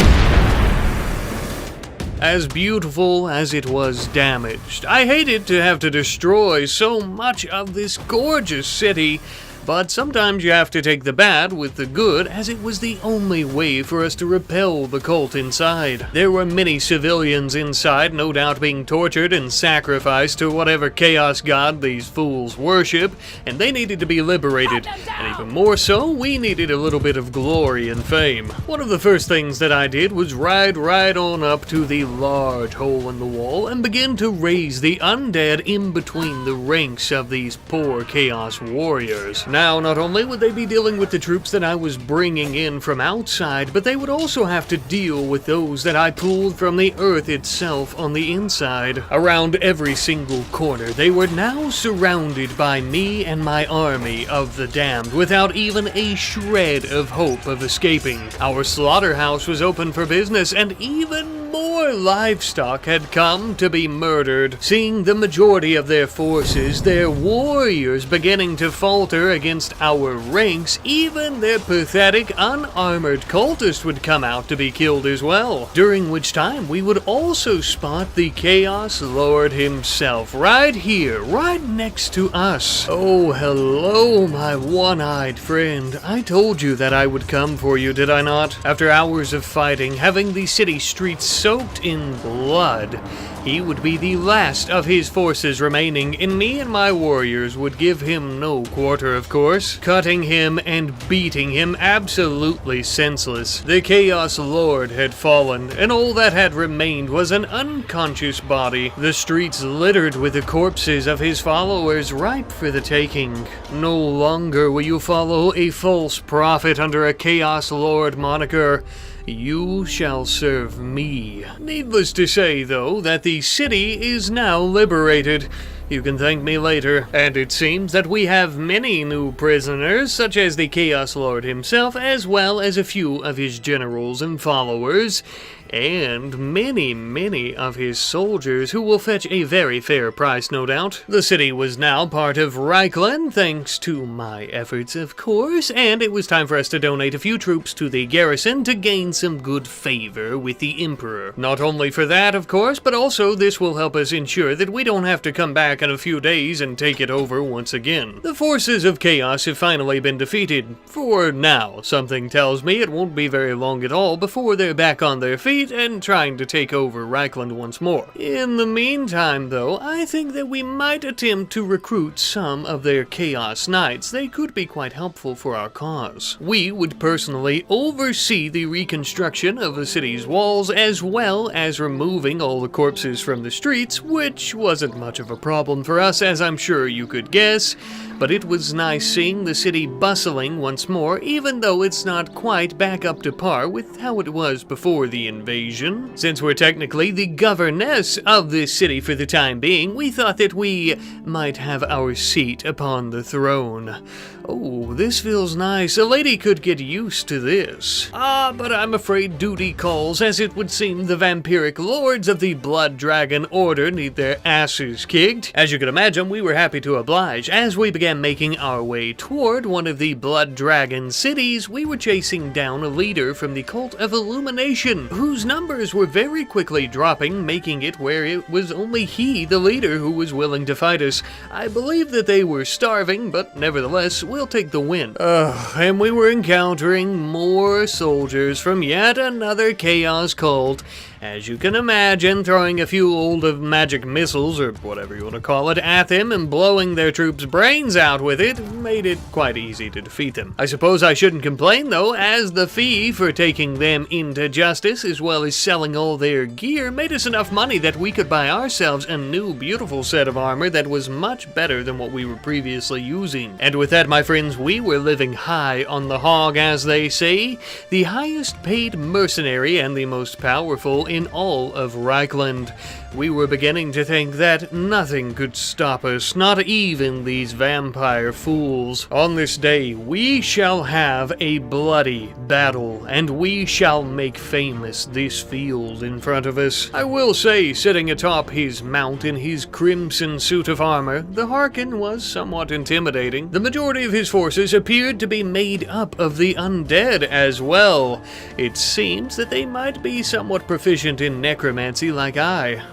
As beautiful as it was damaged. I hated to have to destroy so much of this gorgeous city, but sometimes you have to take the bad with the good, as it was the only way for us to repel the cult inside. There were many civilians inside, no doubt being tortured and sacrificed to whatever chaos god these fools worship, and they needed to be liberated. And even more so, we needed a little bit of glory and fame. One of the first things that I did was ride right on up to the large hole in the wall and begin to raise the undead in between the ranks of these poor chaos warriors. Now, not only would they be dealing with the troops that I was bringing in from outside, but they would also have to deal with those that I pulled from the earth itself on the inside. Around every single corner, they were now surrounded by me and my army of the damned, without even a shred of hope of escaping. Our slaughterhouse was open for business, and even more livestock had come to be murdered. Seeing the majority of their forces, their warriors beginning to falter against our ranks, even their pathetic unarmored cultists would come out to be killed as well. During which time we would also spot the Chaos Lord himself right here, right next to us. Oh, hello, my one-eyed friend. I told you that I would come for you, did I not? After hours of fighting, having the city streets soaked in blood, he would be the last of his forces remaining, and me and my warriors would give him no quarter, of course, cutting him and beating him absolutely senseless. The Chaos Lord had fallen, and all that had remained was an unconscious body, the streets littered with the corpses of his followers ripe for the taking. No longer will you follow a false prophet under a Chaos Lord moniker. You shall serve me. Needless to say, though, that the city is now liberated. You can thank me later. And it seems that we have many new prisoners, such as the Chaos Lord himself, as well as a few of his generals and followers, and many of his soldiers who will fetch a very fair price, no doubt. The city was now part of Reichland, thanks to my efforts, of course, and it was time for us to donate a few troops to the garrison to gain some good favor with the Emperor. Not only for that, of course, but also this will help us ensure that we don't have to come back in a few days and take it over once again. The forces of Chaos have finally been defeated. For now, something tells me it won't be very long at all before they're back on their feet and trying to take over Reichland once more. In the meantime, though, I think that we might attempt to recruit some of their Chaos Knights. They could be quite helpful for our cause. We would personally oversee the reconstruction of the city's walls, as well as removing all the corpses from the streets, which wasn't much of a problem for us, as I'm sure you could guess. But it was nice seeing the city bustling once more, even though it's not quite back up to par with how it was before the invasion. Since we're technically the governess of this city for the time being, we thought that we might have our seat upon the throne. Oh, this feels nice. A lady could get used to this. But I'm afraid duty calls, as it would seem the vampiric lords of the Blood Dragon Order need their asses kicked. As you can imagine, we were happy to oblige. As we began making our way toward one of the Blood Dragon cities, we were chasing down a leader from the Cult of Illumination, whose numbers were very quickly dropping, making it where it was only he, the leader, who was willing to fight us. I believe that they were starving, but nevertheless, we'll take the win. And we were encountering more soldiers from yet another Chaos cult. As you can imagine, throwing a few old magic missiles, or whatever you want to call it, at them and blowing their troops' brains out with it made it quite easy to defeat them. I suppose I shouldn't complain, though, as the fee for taking them into justice, as well as selling all their gear, made us enough money that we could buy ourselves a new beautiful set of armor that was much better than what we were previously using. And with that, my friends, we were living high on the hog, as they say, the highest paid mercenary and the most powerful in all of Reichland. We were beginning to think that nothing could stop us, not even these vampire fools. On this day, we shall have a bloody battle, and we shall make famous this field in front of us. I will say, sitting atop his mount in his crimson suit of armor, the Harkon was somewhat intimidating. The majority of his forces appeared to be made up of the undead as well. It seems that they might be somewhat proficient in necromancy like I.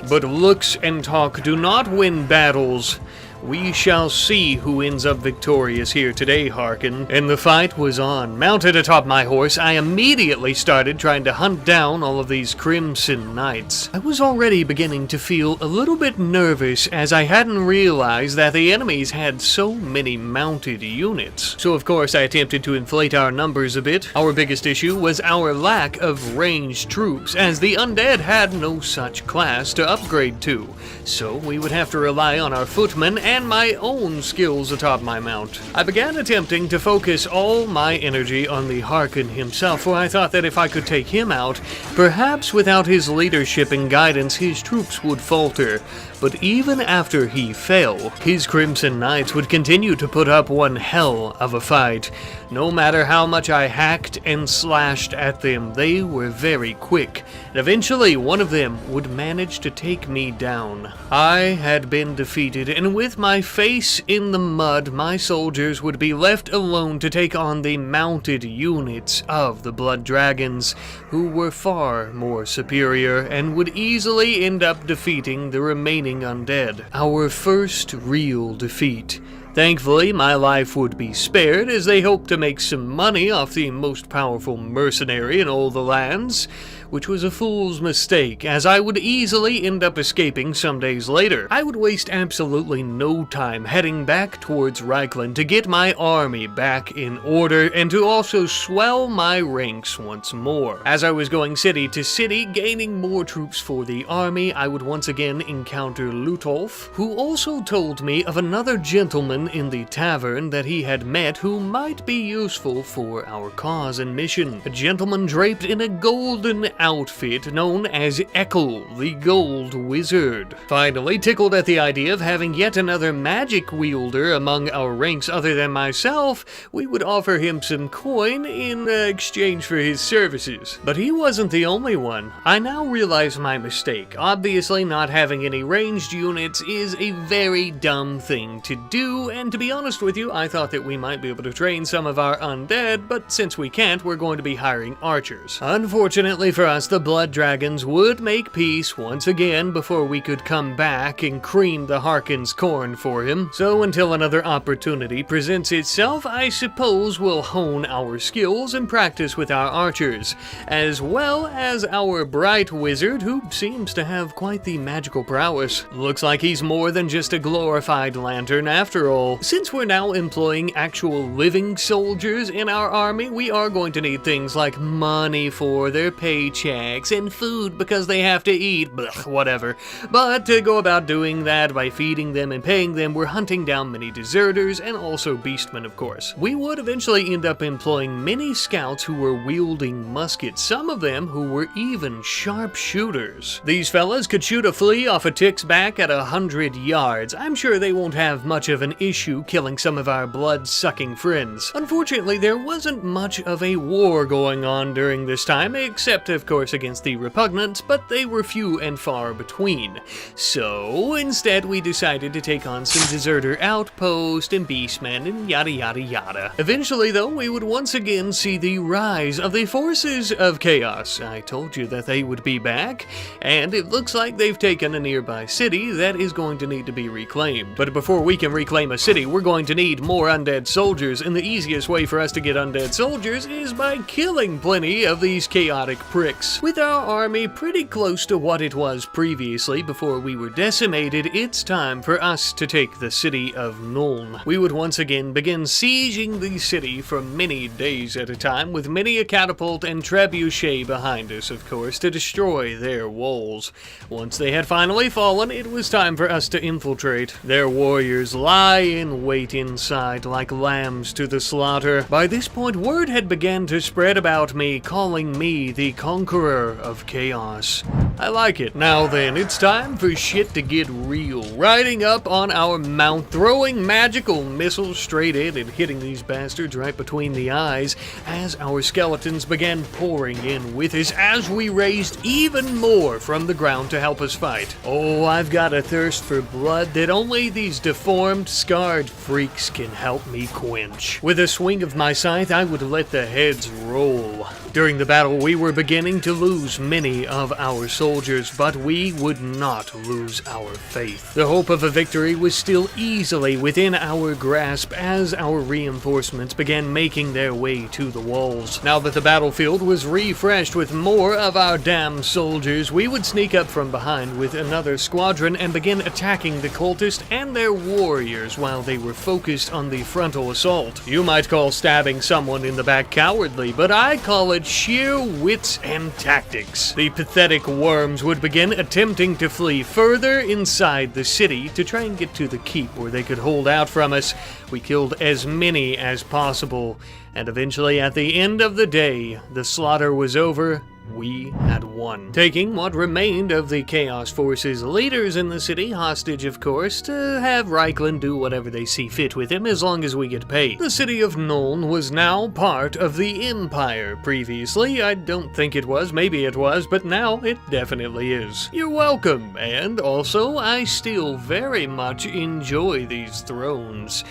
But looks and talk do not win battles. We shall see who ends up victorious here today, Harkon. And the fight was on. Mounted atop my horse, I immediately started trying to hunt down all of these Crimson Knights. I was already beginning to feel a little bit nervous, as I hadn't realized that the enemies had so many mounted units. So of course I attempted to inflate our numbers a bit. Our biggest issue was our lack of ranged troops, as the undead had no such class to upgrade to. So we would have to rely on our footmen and my own skills atop my mount. I began attempting to focus all my energy on the Harkon himself, for I thought that if I could take him out, perhaps without his leadership and guidance his troops would falter. But even after he fell, his Crimson Knights would continue to put up one hell of a fight. No matter how much I hacked and slashed at them, they were very quick, and eventually one of them would manage to take me down. I had been defeated, and with my face in the mud, my soldiers would be left alone to take on the mounted units of the Blood Dragons, who were far more superior and would easily end up defeating the remaining undead. Our first real defeat. Thankfully, my life would be spared as they hoped to make some money off the most powerful mercenary in all the lands, which was a fool's mistake, as I would easily end up escaping some days later. I would waste absolutely no time heading back towards Reichland to get my army back in order and to also swell my ranks once more. As I was going city to city, gaining more troops for the army, I would once again encounter Lutolf, who also told me of another gentleman in the tavern that he had met who might be useful for our cause and mission. A gentleman draped in a golden outfit known as Eckel, the Gold Wizard. Finally, tickled at the idea of having yet another magic wielder among our ranks other than myself, we would offer him some coin in exchange for his services. But he wasn't the only one. I now realize my mistake. Obviously, not having any ranged units is a very dumb thing to do, and to be honest with you, I thought that we might be able to train some of our undead, but since we can't, we're going to be hiring archers. Unfortunately for us, the Blood Dragons would make peace once again before we could come back and cream the Harkon's corn for him. So until another opportunity presents itself, I suppose we'll hone our skills and practice with our archers, as well as our bright wizard, who seems to have quite the magical prowess. Looks like he's more than just a glorified lantern after all. Since we're now employing actual living soldiers in our army, we are going to need things like money for their paychecks and food because they have to eat, blech, whatever. But to go about doing that by feeding them and paying them, we're hunting down many deserters and also beastmen, of course. We would eventually end up employing many scouts who were wielding muskets, some of them who were even sharpshooters. These fellas could shoot a flea off a tick's back at 100 yards. I'm sure they won't have much of an issue killing some of our blood-sucking friends. Unfortunately, there wasn't much of a war going on during this time, except of course against the repugnants, but they were few and far between. So instead we decided to take on some deserter outpost and beastmen and yada yada yada. Eventually though, we would once again see the rise of the forces of chaos. I told you that they would be back, and it looks like they've taken a nearby city that is going to need to be reclaimed. But before we can reclaim a city, we're going to need more undead soldiers, and the easiest way for us to get undead soldiers is by killing plenty of these chaotic pricks. With our army pretty close to what it was previously before we were decimated, it's time for us to take the city of Nuln. We would once again begin sieging the city for many days at a time, with many a catapult and trebuchet behind us, of course, to destroy their walls. Once they had finally fallen, it was time for us to infiltrate. Their warriors lie in wait inside like lambs to the slaughter. By this point, word had begun to spread about me, calling me the Conqueror of Chaos. I like it. Now then, it's time for shit to get real. Riding up on our mount, throwing magical missiles straight in and hitting these bastards right between the eyes as our skeletons began pouring in with us as we raised even more from the ground to help us fight. Oh, I've got a thirst for blood that only these deformed, scarred freaks can help me quench. With a swing of my scythe, I would let the heads roll. During the battle, we were beginning to lose many of our soldiers, but we would not lose our faith. The hope of a victory was still easily within our grasp as our reinforcements began making their way to the walls. Now that the battlefield was refreshed with more of our damn soldiers, we would sneak up from behind with another squadron and begin attacking the cultists and their warriors while they were focused on the frontal assault. You might call stabbing someone in the back cowardly, but I call it but sheer wits and tactics. The pathetic worms would begin attempting to flee further inside the city to try and get to the keep where they could hold out from us. We killed as many as possible, and eventually at the end of the day, the slaughter was over. We had won, taking what remained of the Chaos Force's leaders in the city hostage, of course, to have Reichland do whatever they see fit with him as long as we get paid. The city of Nuln was now part of the Empire. Previously, I don't think it was, maybe it was, but now it definitely is. You're welcome, and also, I still very much enjoy these thrones.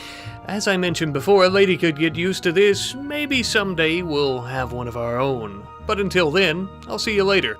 As I mentioned before, a lady could get used to this. Maybe someday we'll have one of our own. But until then, I'll see you later.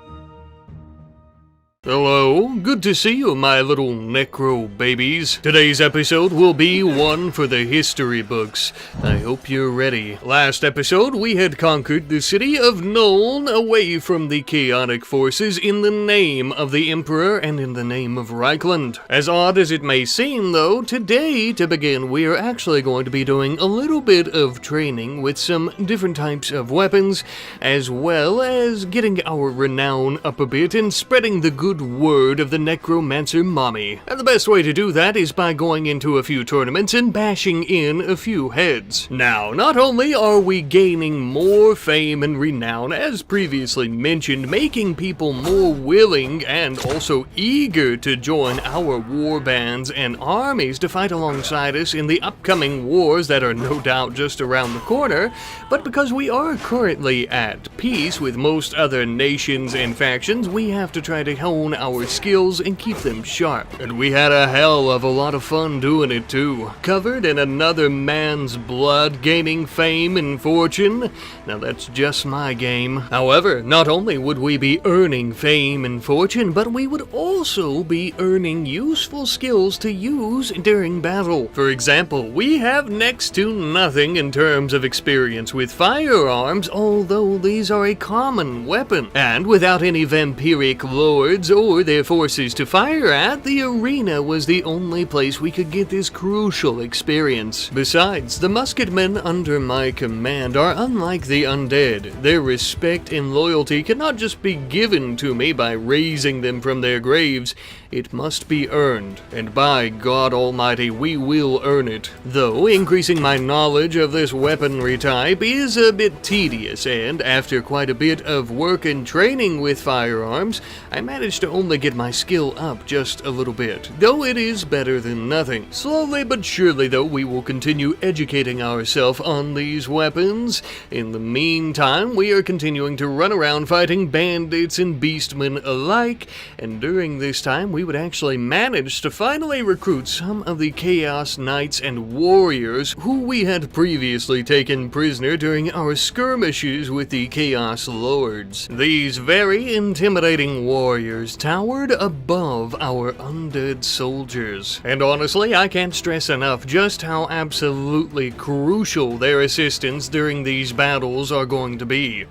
Hello, good to see you, my little necro babies. Today's episode will be one for the history books. I hope you're ready. Last episode, we had conquered the city of Nuln away from the chaotic forces in the name of the Emperor and in the name of Reichland. As odd as it may seem, though, today, to begin, we are actually going to be doing a little bit of training with some different types of weapons, as well as getting our renown up a bit and spreading the good word of the Necromancer mommy. And the best way to do that is by going into a few tournaments and bashing in a few heads. Now, not only are we gaining more fame and renown, as previously mentioned, making people more willing and also eager to join our war bands and armies to fight alongside us in the upcoming wars that are no doubt just around the corner, but because we are currently at peace with most other nations and factions, we have to try to hone our skills and keep them sharp. And we had a hell of a lot of fun doing it too. Covered in another man's blood, gaining fame and fortune. Now that's just my game. However, not only would we be earning fame and fortune, but we would also be earning useful skills to use during battle. For example, we have next to nothing in terms of experience with firearms, although these are a common weapon. And without any vampiric lords or their forces to fire at, the arena was the only place we could get this crucial experience. Besides, the musketmen under my command are unlike the undead. Their respect and loyalty cannot just be given to me by raising them from their graves. It must be earned, and by God Almighty, we will earn it. Though increasing my knowledge of this weaponry type is a bit tedious, and after quite a bit of work and training with firearms, I managed to only get my skill up just a little bit, though it is better than nothing. Slowly but surely, though, we will continue educating ourselves on these weapons. In the meantime, we are continuing to run around fighting bandits and beastmen alike, and during this time, we would actually manage to finally recruit some of the Chaos Knights and Warriors who we had previously taken prisoner during our skirmishes with the Chaos Lords. These very intimidating warriors towered above our undead soldiers. And honestly, I can't stress enough just how absolutely crucial their assistance during these battles are going to be.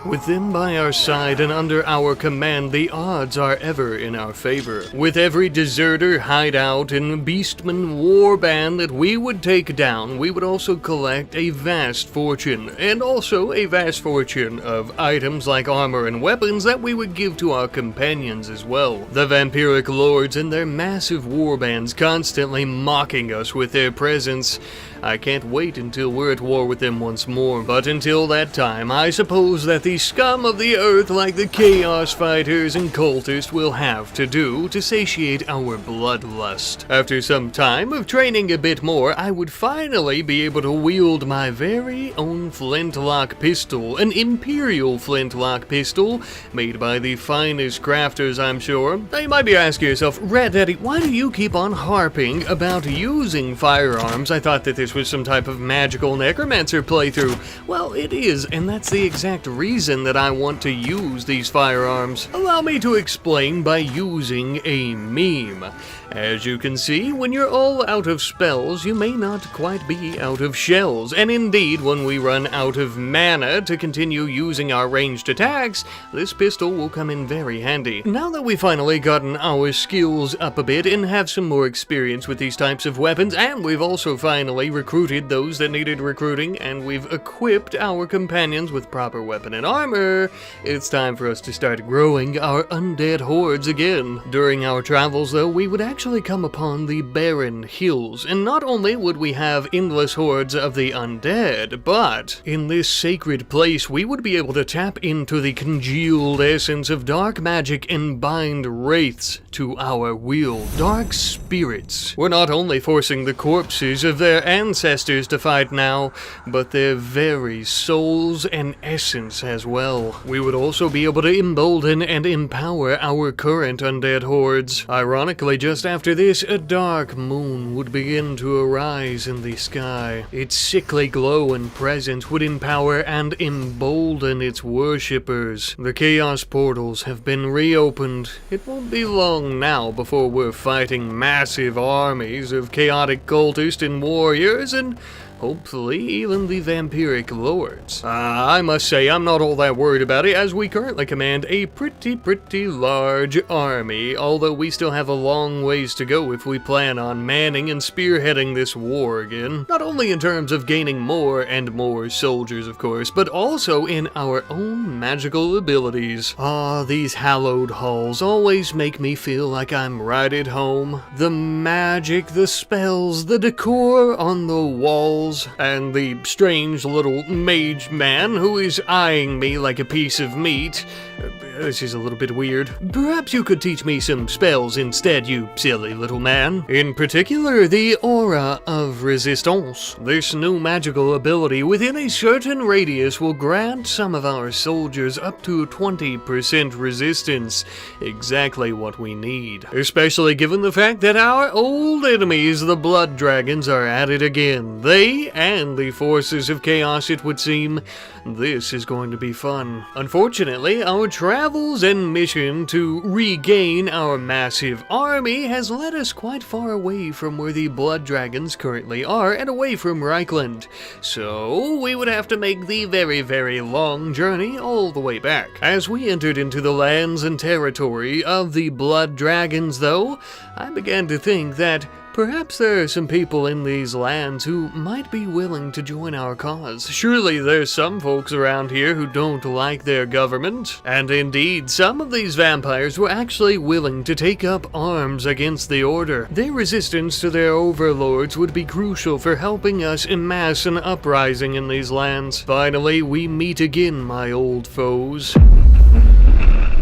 With them by our side and under our command, the odds are ever in our favor. With every deserter, hideout, and beastman warband that we would take down, we would also collect a vast fortune, and also a vast fortune of items like armor and weapons that we would give to our companions as well. The vampiric lords and their massive warbands constantly mocking us with their presence. I can't wait until we're at war with them once more, but until that time, I suppose that the scum of the earth like the Chaos Fighters and Cultists will have to do to satiate our bloodlust. After some time of training a bit more, I would finally be able to wield my very own flintlock pistol, an Imperial flintlock pistol, made by the finest crafters, I'm sure. Now you might be asking yourself, Rat Daddy, why do you keep on harping about using firearms? I thought that this was some type of magical Necromancer playthrough. Well, it is, and that's the exact reason reason that I want to use these firearms. Allow me to explain by using a meme. As you can see, when you're all out of spells, you may not quite be out of shells, and indeed, when we run out of mana to continue using our ranged attacks, this pistol will come in very handy. Now that we've finally gotten our skills up a bit and have some more experience with these types of weapons, and we've also finally recruited those that needed recruiting, and we've equipped our companions with proper weapon and armor, it's time for us to start growing our undead hordes again. During our travels, though, we would actually come upon the barren hills, and not only would we have endless hordes of the undead, but in this sacred place we would be able to tap into the congealed essence of dark magic and bind wraiths to our will. Dark spirits. We're not only forcing the corpses of their ancestors to fight now, but their very souls and essence as well. We would also be able to embolden and empower our current undead hordes. Ironically, just after this, a dark moon would begin to arise in the sky. Its sickly glow and presence would empower and embolden its worshippers. The chaos portals have been reopened. It won't be long now before we're fighting massive armies of chaotic cultists and warriors, and hopefully even the vampiric lords. I must say I'm not all that worried about it, as we currently command a pretty large army, although we still have a long ways to go if we plan on manning and spearheading this war again. Not only in terms of gaining more and more soldiers, of course, but also in our own magical abilities. These hallowed halls always make me feel like I'm right at home. The magic, the spells, the decor on the walls, and the strange little mage man who is eyeing me like a piece of meat. This is a little bit weird. Perhaps you could teach me some spells instead, you silly little man. In particular, the Aura of Resistance. This new magical ability within a certain radius will grant some of our soldiers up to 20% resistance. Exactly what we need. Especially given the fact that our old enemies, the blood dragons, are at it again. They and the forces of chaos, it would seem. This is going to be fun. Unfortunately, our travels and mission to regain our massive army has led us quite far away from where the blood dragons currently are and away from Reichland. So we would have to make the very long journey all the way back. As we entered into the lands and territory of the blood dragons, though, I began to think that perhaps there are some people in these lands who might be willing to join our cause. Surely there's some folks around here who don't like their government. And indeed, some of these vampires were actually willing to take up arms against the Order. Their resistance to their overlords would be crucial for helping us amass an uprising in these lands. Finally, we meet again, my old foes.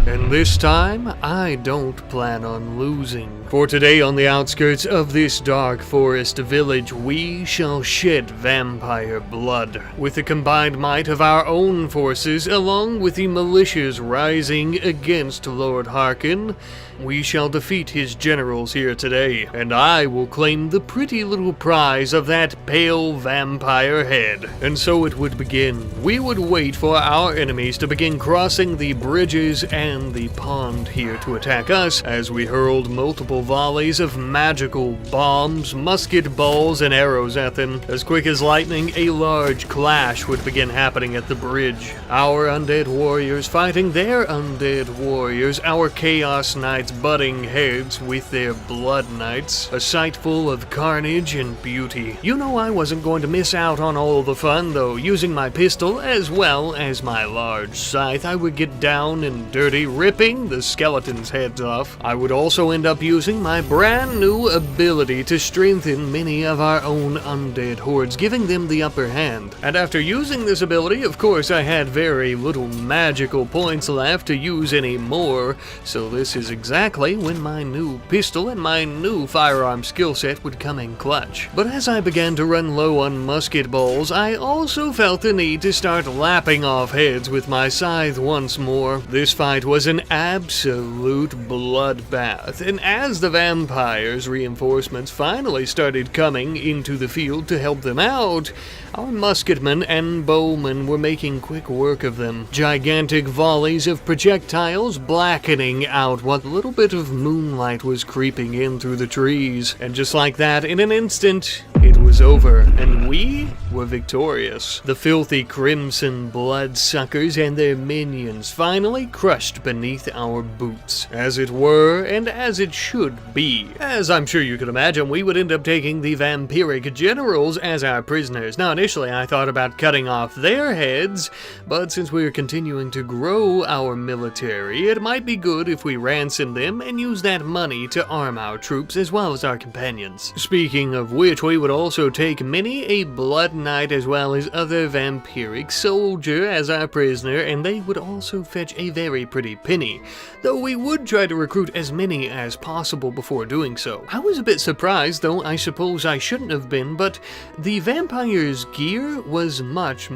And this time, I don't plan on losing. For today, on the outskirts of this dark forest village, we shall shed vampire blood. With the combined might of our own forces, along with the militias rising against Lord Harkon, we shall defeat his generals here today, and I will claim the pretty little prize of that pale vampire head. And so it would begin. We would wait for our enemies to begin crossing the bridges and the pond here to attack us, as we hurled multiple volleys of magical bombs, musket balls, and arrows at them. As quick as lightning, a large clash would begin happening at the bridge. Our undead warriors fighting their undead warriors, our chaos knights butting heads with their blood knights. A sight full of carnage and beauty. You know I wasn't going to miss out on all the fun, though. Using my pistol as well as my large scythe, I would get down and dirty, ripping the skeletons' heads off. I would also end up using my brand new ability to strengthen many of our own undead hordes, giving them the upper hand. And after using this ability, of course, I had very little magical points left to use anymore, so this is exactly when my new pistol and my new firearm skill set would come in clutch. But as I began to run low on musket balls, I also felt the need to start lapping off heads with my scythe once more. This fight was an absolute bloodbath, and as the vampires' reinforcements finally started coming into the field to help them out, our musketmen and bowmen were making quick work of them. Gigantic volleys of projectiles blackening out what little bit of moonlight was creeping in through the trees. And just like that, in an instant, it was over, and we were victorious. The filthy crimson bloodsuckers and their minions finally crushed beneath our boots, as it were, and as it should be. As I'm sure you can imagine, we would end up taking the vampiric generals as our prisoners. Now, initially I thought about cutting off their heads, but since we are continuing to grow our military, it might be good if we ransom them and use that money to arm our troops as well as our companions. Speaking of which, we would also take many a blood knight as well as other vampiric soldier as our prisoner, and they would also fetch a very pretty penny, though we would try to recruit as many as possible before doing so. I was a bit surprised, though I suppose I shouldn't have been, but the vampires' gear was much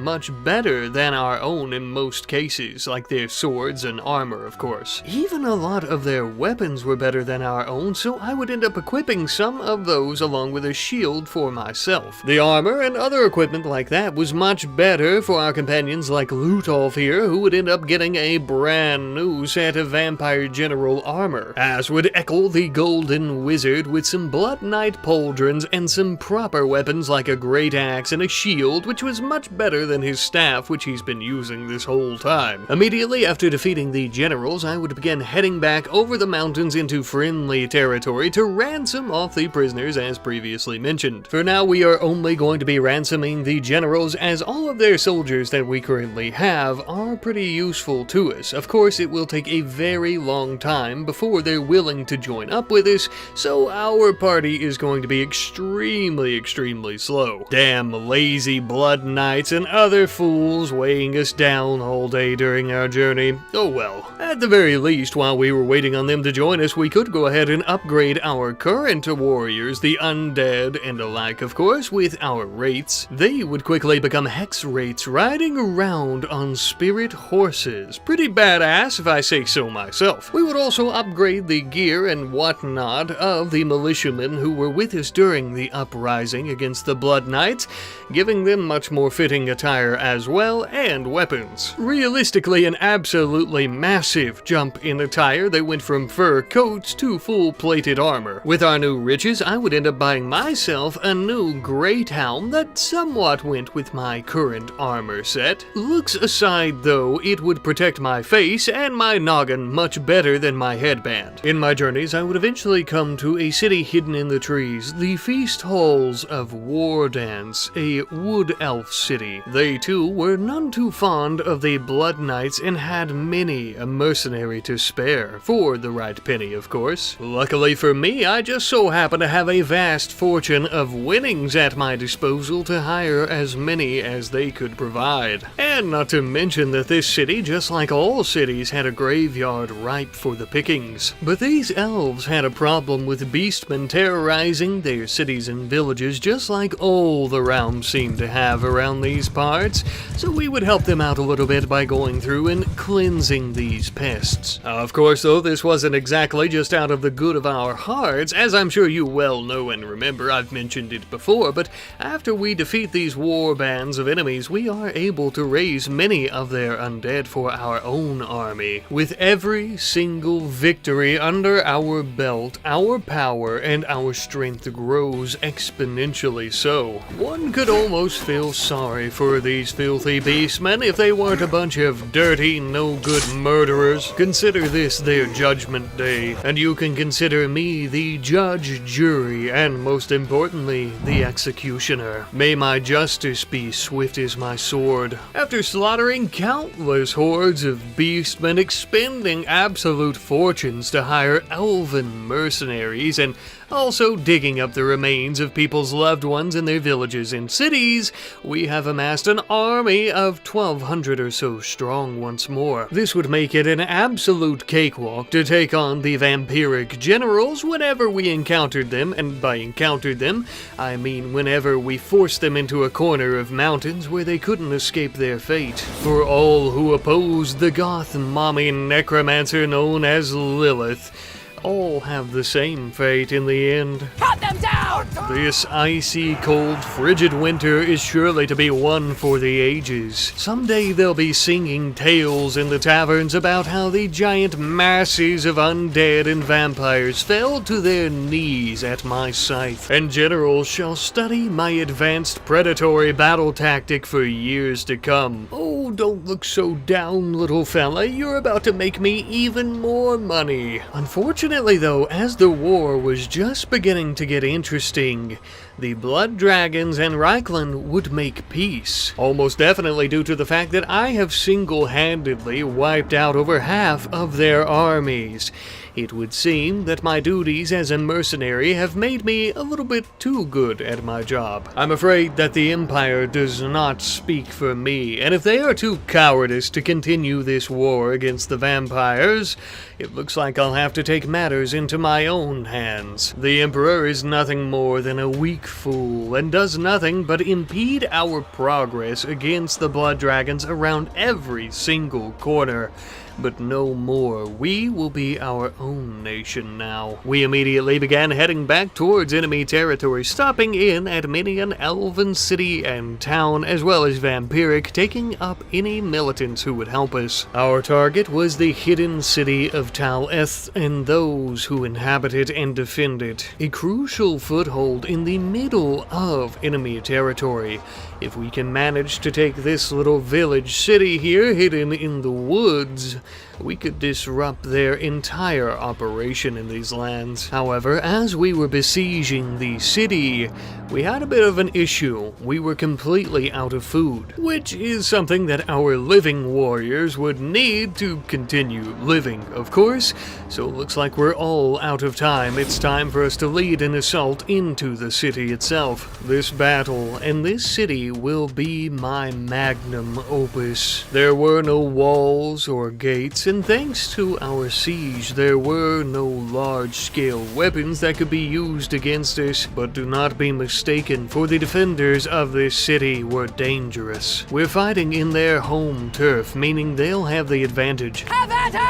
better than our own in most cases, like their swords and armor, of course. Even a lot of their weapons were better than our own, so I would end up equipping some of those along with a shield for myself. The armor and other equipment like that was much better for our companions like Lutolf here, who would end up getting a brand new set of vampire general armor, as would Ekel the Golden Wizard with some Blood Knight pauldrons and some proper weapons like a great axe and a shield, which was much better than his staff, which he's been using this whole time. Immediately after defeating the generals, I would begin heading back over the mountains into friendly territory to ransom off the prisoners as previously mentioned. For now, we are only going to be ransoming the generals, as all of their soldiers that we currently have are pretty useful to us. Of course, it will take a very long time before they're willing to join up with us, so our party is going to be extremely slow. Damn lazy blood knights and other fools weighing us down all day during our journey. Oh well. At the very least, while we were waiting on them to join us, we could go ahead and upgrade our current warriors, the undead and alike, of course, with our wraiths. They would quickly become hex wraiths riding around on spirit horses. Pretty badass if I say so myself. We would also upgrade the gear and whatnot of the militiamen who were with us during the uprising against the Blood Knights, giving them much more fitting attire as well, and weapons. Realistically, an absolutely massive jump in attire that went from fur coats to full-plated armor. With our new riches, I would end up buying myself a new great helm that somewhat went with my current armor set. Looks aside though, it would protect my face and my noggin much better than my headband. In my journeys, I would eventually come to a city hidden in the trees, the Feast Halls of Wardance, a wood elf city. They too were none too fond of the Blood Knights and had many a mercenary to spare, for the right penny of course. Luckily for me, I just so happen to have a vast fortune of winnings at my disposal to hire as many as they could provide. And not to mention that this city, just like all cities, had a graveyard ripe for the pickings. But these elves had a problem with beastmen terrorizing their cities and villages, just like all the realms seem to have around these parts, so we would help them out a little bit by going through and cleansing these pests. Of course though, this wasn't exactly just out of the good of our hearts, as I'm sure you well know and remember. I've mentioned it before, but after we defeat these war bands of enemies, we are able to raise many of their undead for our own army. With every single victory under our belt, our power and our strength grows exponentially so. One could almost feel sorry for these filthy beastmen if they weren't a bunch of dirty, no-good murderers. Consider this their judgment day, and you can consider me the judge, jury, and most importantly, the executioner. May my justice be swift as my sword. After slaughtering countless hordes of beastmen, expending absolute fortunes to hire elven mercenaries, and Also digging up the remains of people's loved ones in their villages and cities, we have amassed an army of 1,200 or so strong once more. This would make it an absolute cakewalk to take on the vampiric generals whenever we encountered them, and by encountered them, I mean whenever we forced them into a corner of mountains where they couldn't escape their fate. For all who opposed the goth mommy necromancer known as Lilith, all have the same fate in the end. Cut them down! This icy, cold, frigid winter is surely to be one for the ages. Someday they'll be singing tales in the taverns about how the giant masses of undead and vampires fell to their knees at my scythe, and generals shall study my advanced predatory battle tactic for years to come. Oh, don't look so down, little fella. You're about to make me even more money. Unfortunately, though, as the war was just beginning to get interesting, the Blood Dragons and Reikland would make peace. Almost definitely due to the fact that I have single-handedly wiped out over half of their armies. It would seem that my duties as a mercenary have made me a little bit too good at my job. I'm afraid that the Empire does not speak for me, and if they are too cowardice to continue this war against the vampires, it looks like I'll have to take matters into my own hands. The Emperor is nothing more than a weak fool, and does nothing but impede our progress against the Blood Dragons around every single corner. But no more. We will be our own nation now. We immediately began heading back towards enemy territory, stopping in at many an elven city and town, as well as vampiric, taking up any militants who would help us. Our target was the hidden city of Tal-Eth and those who inhabit it and defend it. A crucial foothold in the middle of enemy territory. If we can manage to take this little village city here, hidden in the woods, we could disrupt their entire operation in these lands. However, as we were besieging the city, we had a bit of an issue. We were completely out of food, which is something that our living warriors would need to continue living, of course. So it looks like we're all out of time. It's time for us to lead an assault into the city itself. This battle and this city will be my magnum opus. There were no walls or gates, and thanks to our siege, there were no large-scale weapons that could be used against us. But do not be mistaken, for the defenders of this city were dangerous. We're fighting in their home turf, meaning they'll have the advantage. Have at him!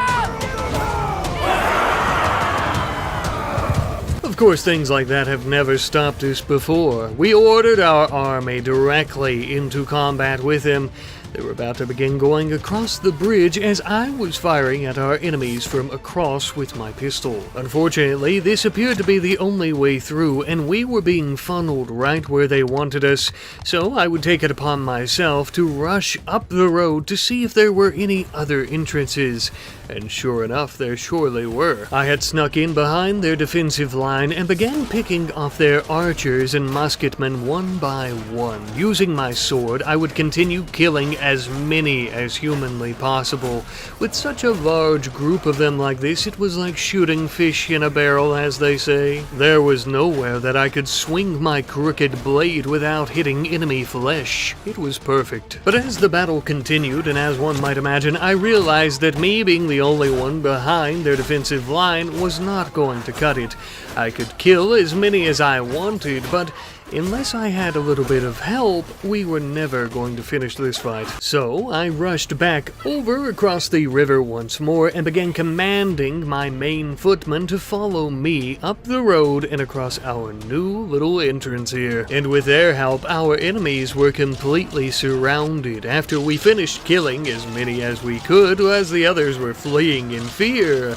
Of course, things like that have never stopped us before. We ordered our army directly into combat with him. They were about to begin going across the bridge as I was firing at our enemies from across with my pistol. Unfortunately, this appeared to be the only way through, and we were being funneled right where they wanted us, so I would take it upon myself to rush up the road to see if there were any other entrances. And sure enough, there surely were. I had snuck in behind their defensive line and began picking off their archers and musketmen one by one. Using my sword, I would continue killing as many as humanly possible. With such a large group of them like this, it was like shooting fish in a barrel, as they say. There was nowhere that I could swing my crooked blade without hitting enemy flesh. It was perfect. But as the battle continued, and as one might imagine, I realized that me being the only one behind their defensive line was not going to cut it. I could kill as many as I wanted, but unless I had a little bit of help, we were never going to finish this fight. So I rushed back over across the river once more and began commanding my main footmen to follow me up the road and across our new little entrance here. And with their help, our enemies were completely surrounded after we finished killing as many as we could as the others were fleeing in fear.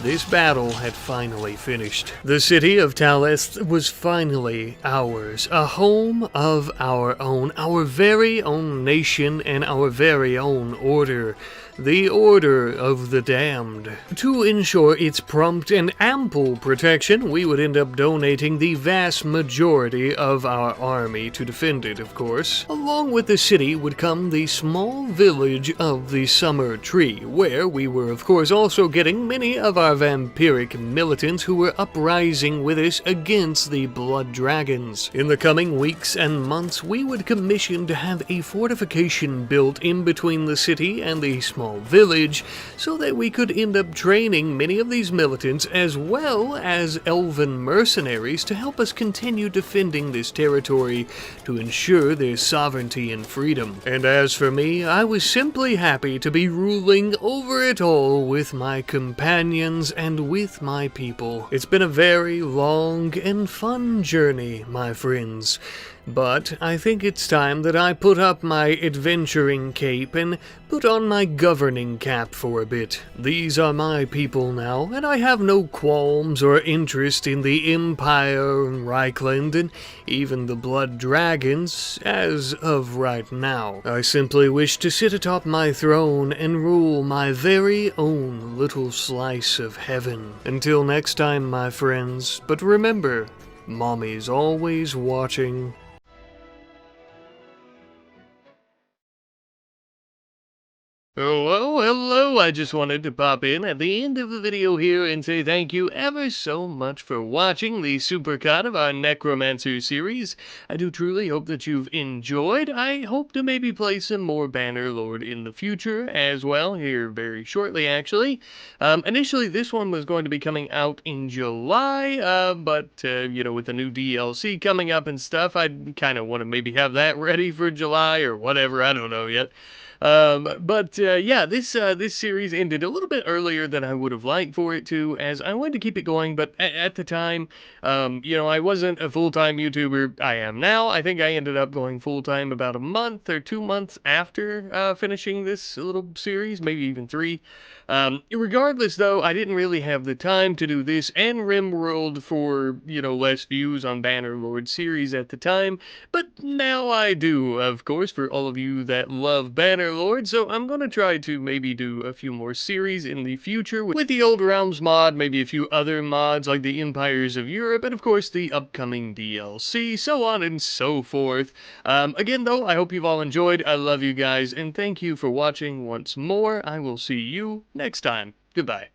This battle had finally finished. The city of Tal-Eth was finally ours, a home of our own, our very own nation and our very own order. the Order of the Damned. To ensure its prompt and ample protection, we would end up donating the vast majority of our army to defend it, of course. Along with the city would come the small village of the Summer Tree, where we were of course also getting many of our vampiric militants who were uprising with us against the Blood Dragons. In the coming weeks and months, we would commission to have a fortification built in between the city and the small village, so that we could end up training many of these militants as well as elven mercenaries to help us continue defending this territory to ensure their sovereignty and freedom. And as for me, I was simply happy to be ruling over it all with my companions and with my people. It's been a very long and fun journey, my friends. But I think it's time that I put up my adventuring cape and put on my governing cap for a bit. These are my people now, and I have no qualms or interest in the Empire and Reichland and even the Blood Dragons as of right now. I simply wish to sit atop my throne and rule my very own little slice of heaven. Until next time, my friends, but remember, Mommy's always watching. Hello, I just wanted to pop in at the end of the video here and say thank you ever so much for watching the supercut of our Necromancer series. I do truly hope that you've enjoyed. I hope to maybe play some more Bannerlord in the future as well, here very shortly actually. Initially this one was going to be coming out in July, but you know, with the new DLC coming up and stuff, I kind of want to maybe have that ready for July or whatever, I don't know yet. Yeah, this series ended a little bit earlier than I would have liked for it to, as I wanted to keep it going, but at the time, you know, I wasn't a full-time YouTuber. I am now. I think I ended up going full-time about a month or 2 months after finishing this little series, maybe even 3. Regardless, though, I didn't really have the time to do this and RimWorld for, you know, less views on Bannerlord series at the time, but now I do, of course, for all of you that love Bannerlord, so I'm gonna try to maybe do a few more series in the future with the Old Realms mod, maybe a few other mods like the Empires of Europe, and of course the upcoming DLC, so on and so forth. Again, though, I hope you've all enjoyed. I love you guys, and thank you for watching once more. I will see you next time. Goodbye.